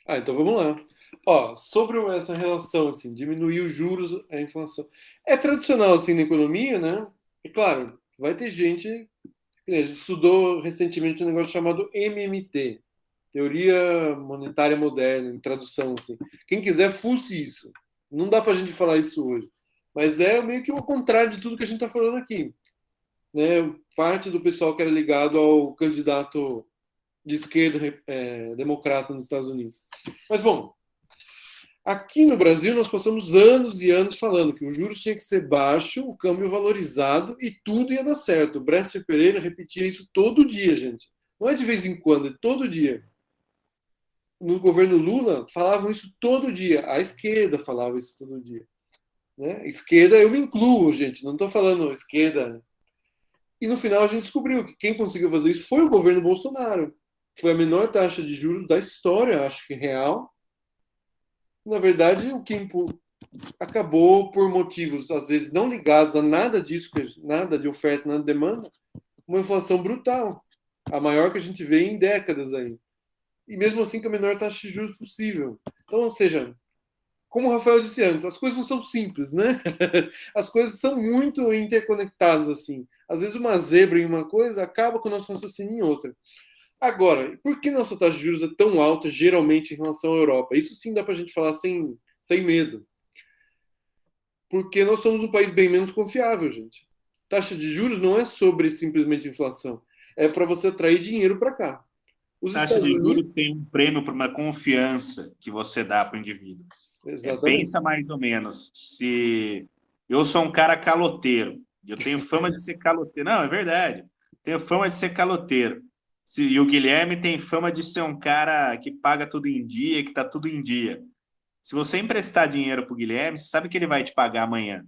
Então vamos lá. Ó, sobre essa relação, assim, diminuir os juros, a inflação. É tradicional, assim, na economia, né? E claro, vai ter gente. A gente estudou recentemente um negócio chamado MMT, Teoria Monetária Moderna, em tradução, assim. Quem quiser, fuce isso. Não dá pra gente falar isso hoje. Mas é meio que o contrário de tudo que a gente está falando aqui. Né? Parte do pessoal que era ligado ao candidato de esquerda democrata nos Estados Unidos. Mas, bom, aqui no Brasil nós passamos anos e anos falando que o juros tinha que ser baixo, o câmbio valorizado e tudo ia dar certo. O Bresser Pereira repetia isso todo dia, gente. Não é de vez em quando, é todo dia. No governo Lula, falavam isso todo dia. A esquerda falava isso todo dia. Né? Esquerda, eu me incluo, gente. Não estou falando esquerda. E no final a gente descobriu que quem conseguiu fazer isso foi o governo Bolsonaro. foi a menor taxa de juros da história, acho que real. Na verdade, o que acabou por motivos, às vezes, não ligados a nada disso, nada de oferta, nada de demanda, uma inflação brutal, a maior que a gente vê em décadas aí. E mesmo assim com a menor taxa de juros possível. Então, ou seja, como o Rafael disse antes, as coisas não são simples, né? As coisas são muito interconectadas, assim. Às vezes uma zebra em uma coisa acaba com o nosso raciocínio em outra. Agora, por que nossa taxa de juros é tão alta, geralmente, em relação à Europa? Isso sim dá para a gente falar sem medo. Porque nós somos um país bem menos confiável, gente. Taxa de juros não é sobre simplesmente inflação. É para você atrair dinheiro para cá. Os Taxa Estados de Unidos... juros tem um prêmio por uma confiança que você dá para o indivíduo. Exatamente. Pensa mais ou menos, se eu sou um cara caloteiro, eu tenho fama de ser caloteiro. Não, é verdade. Tenho fama de ser caloteiro. E o Guilherme tem fama de ser um cara que paga tudo em dia, que está tudo em dia. Se você emprestar dinheiro para o Guilherme, você sabe que ele vai te pagar amanhã.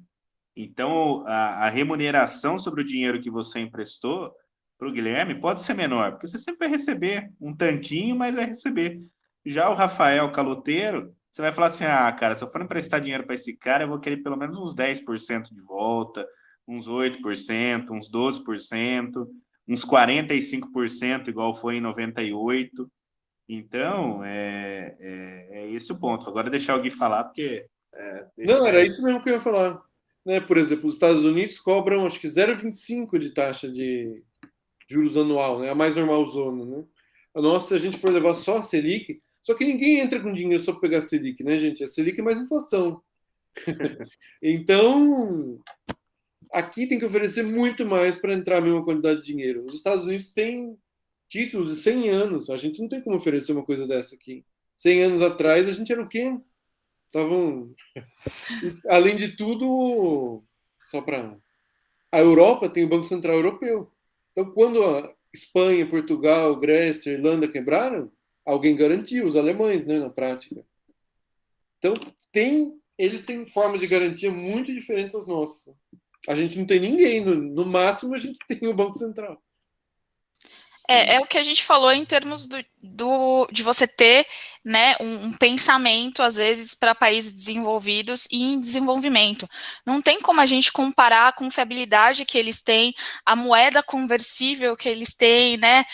Então, a remuneração sobre o dinheiro que você emprestou para o Guilherme pode ser menor, porque você sempre vai receber um tantinho, mas vai receber. Já o Rafael caloteiro, você vai falar assim, cara, se eu for emprestar dinheiro para esse cara, eu vou querer pelo menos uns 10% de volta, uns 8%, uns 12%, uns 45%, igual foi em 98%. Então, é esse o ponto. Agora deixar o Gui falar, porque... Não, era isso mesmo que eu ia falar. Né? Por exemplo, os Estados Unidos cobram, acho que 0,25 de taxa de juros anual, né? A mais normal zona, né? A nossa, se a gente for levar só a Selic, só que ninguém entra com dinheiro só para pegar a Selic, né, gente? A Selic é mais inflação. Então, aqui tem que oferecer muito mais para entrar a mesma quantidade de dinheiro. Os Estados Unidos têm títulos de 100 anos. A gente não tem como oferecer uma coisa dessa aqui. 100 anos atrás, a gente era o quê? Estavam... Além de tudo, só para... A Europa tem o Banco Central Europeu. Então, quando a Espanha, Portugal, Grécia, Irlanda quebraram, alguém garantiu, os alemães, né, na prática. Então, eles têm formas de garantia muito diferentes das nossas. A gente não tem ninguém, no máximo a gente tem o Banco Central. É o que a gente falou em termos de você ter, né, um pensamento, às vezes, para países desenvolvidos e em desenvolvimento. Não tem como a gente comparar a confiabilidade que eles têm, a moeda conversível que eles têm, né,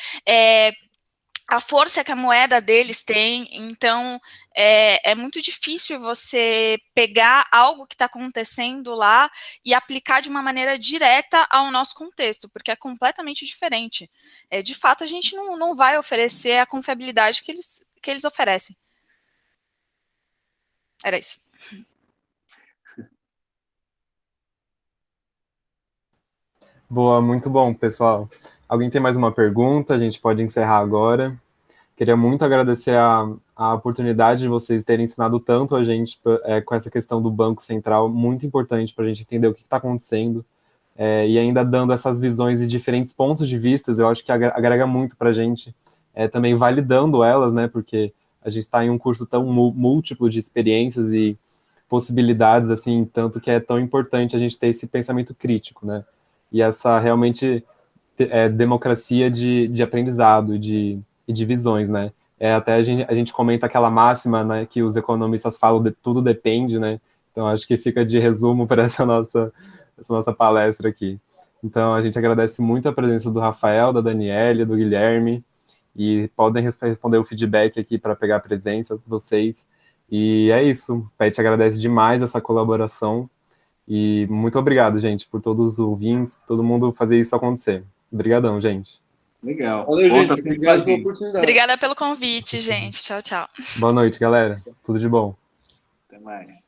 a força que a moeda deles tem. Então, é muito difícil você pegar algo que está acontecendo lá e aplicar de uma maneira direta ao nosso contexto, porque é completamente diferente. De fato, a gente não vai oferecer a confiabilidade que eles oferecem. Era isso. Boa, muito bom, pessoal. Alguém tem mais uma pergunta? A gente pode encerrar agora. Queria muito agradecer a oportunidade de vocês terem ensinado tanto a gente com essa questão do Banco Central, muito importante para a gente entender o que está acontecendo, e ainda dando essas visões de diferentes pontos de vista. Eu acho que agrega muito para a gente, também validando elas, né, porque a gente está em um curso tão múltiplo de experiências e possibilidades, assim, tanto que é tão importante a gente ter esse pensamento crítico, né, e essa realmente democracia de aprendizado, e de visões, né? Até a gente comenta aquela máxima, né, que os economistas falam de tudo depende, né? Então acho que fica de resumo para essa nossa palestra aqui. Então a gente agradece muito a presença do Rafael, da Daniele, do Guilherme, e podem responder o feedback aqui para pegar a presença de vocês. E é isso. O PET agradece demais essa colaboração e muito obrigado, gente, por todos os ouvintes, todo mundo fazer isso acontecer. Obrigadão, gente. Legal. Valeu, Volta gente. sempre Obrigado com a pela gente. oportunidade. Obrigada pelo convite, gente. Tchau, tchau. Boa noite, galera. Tudo de bom. Até mais.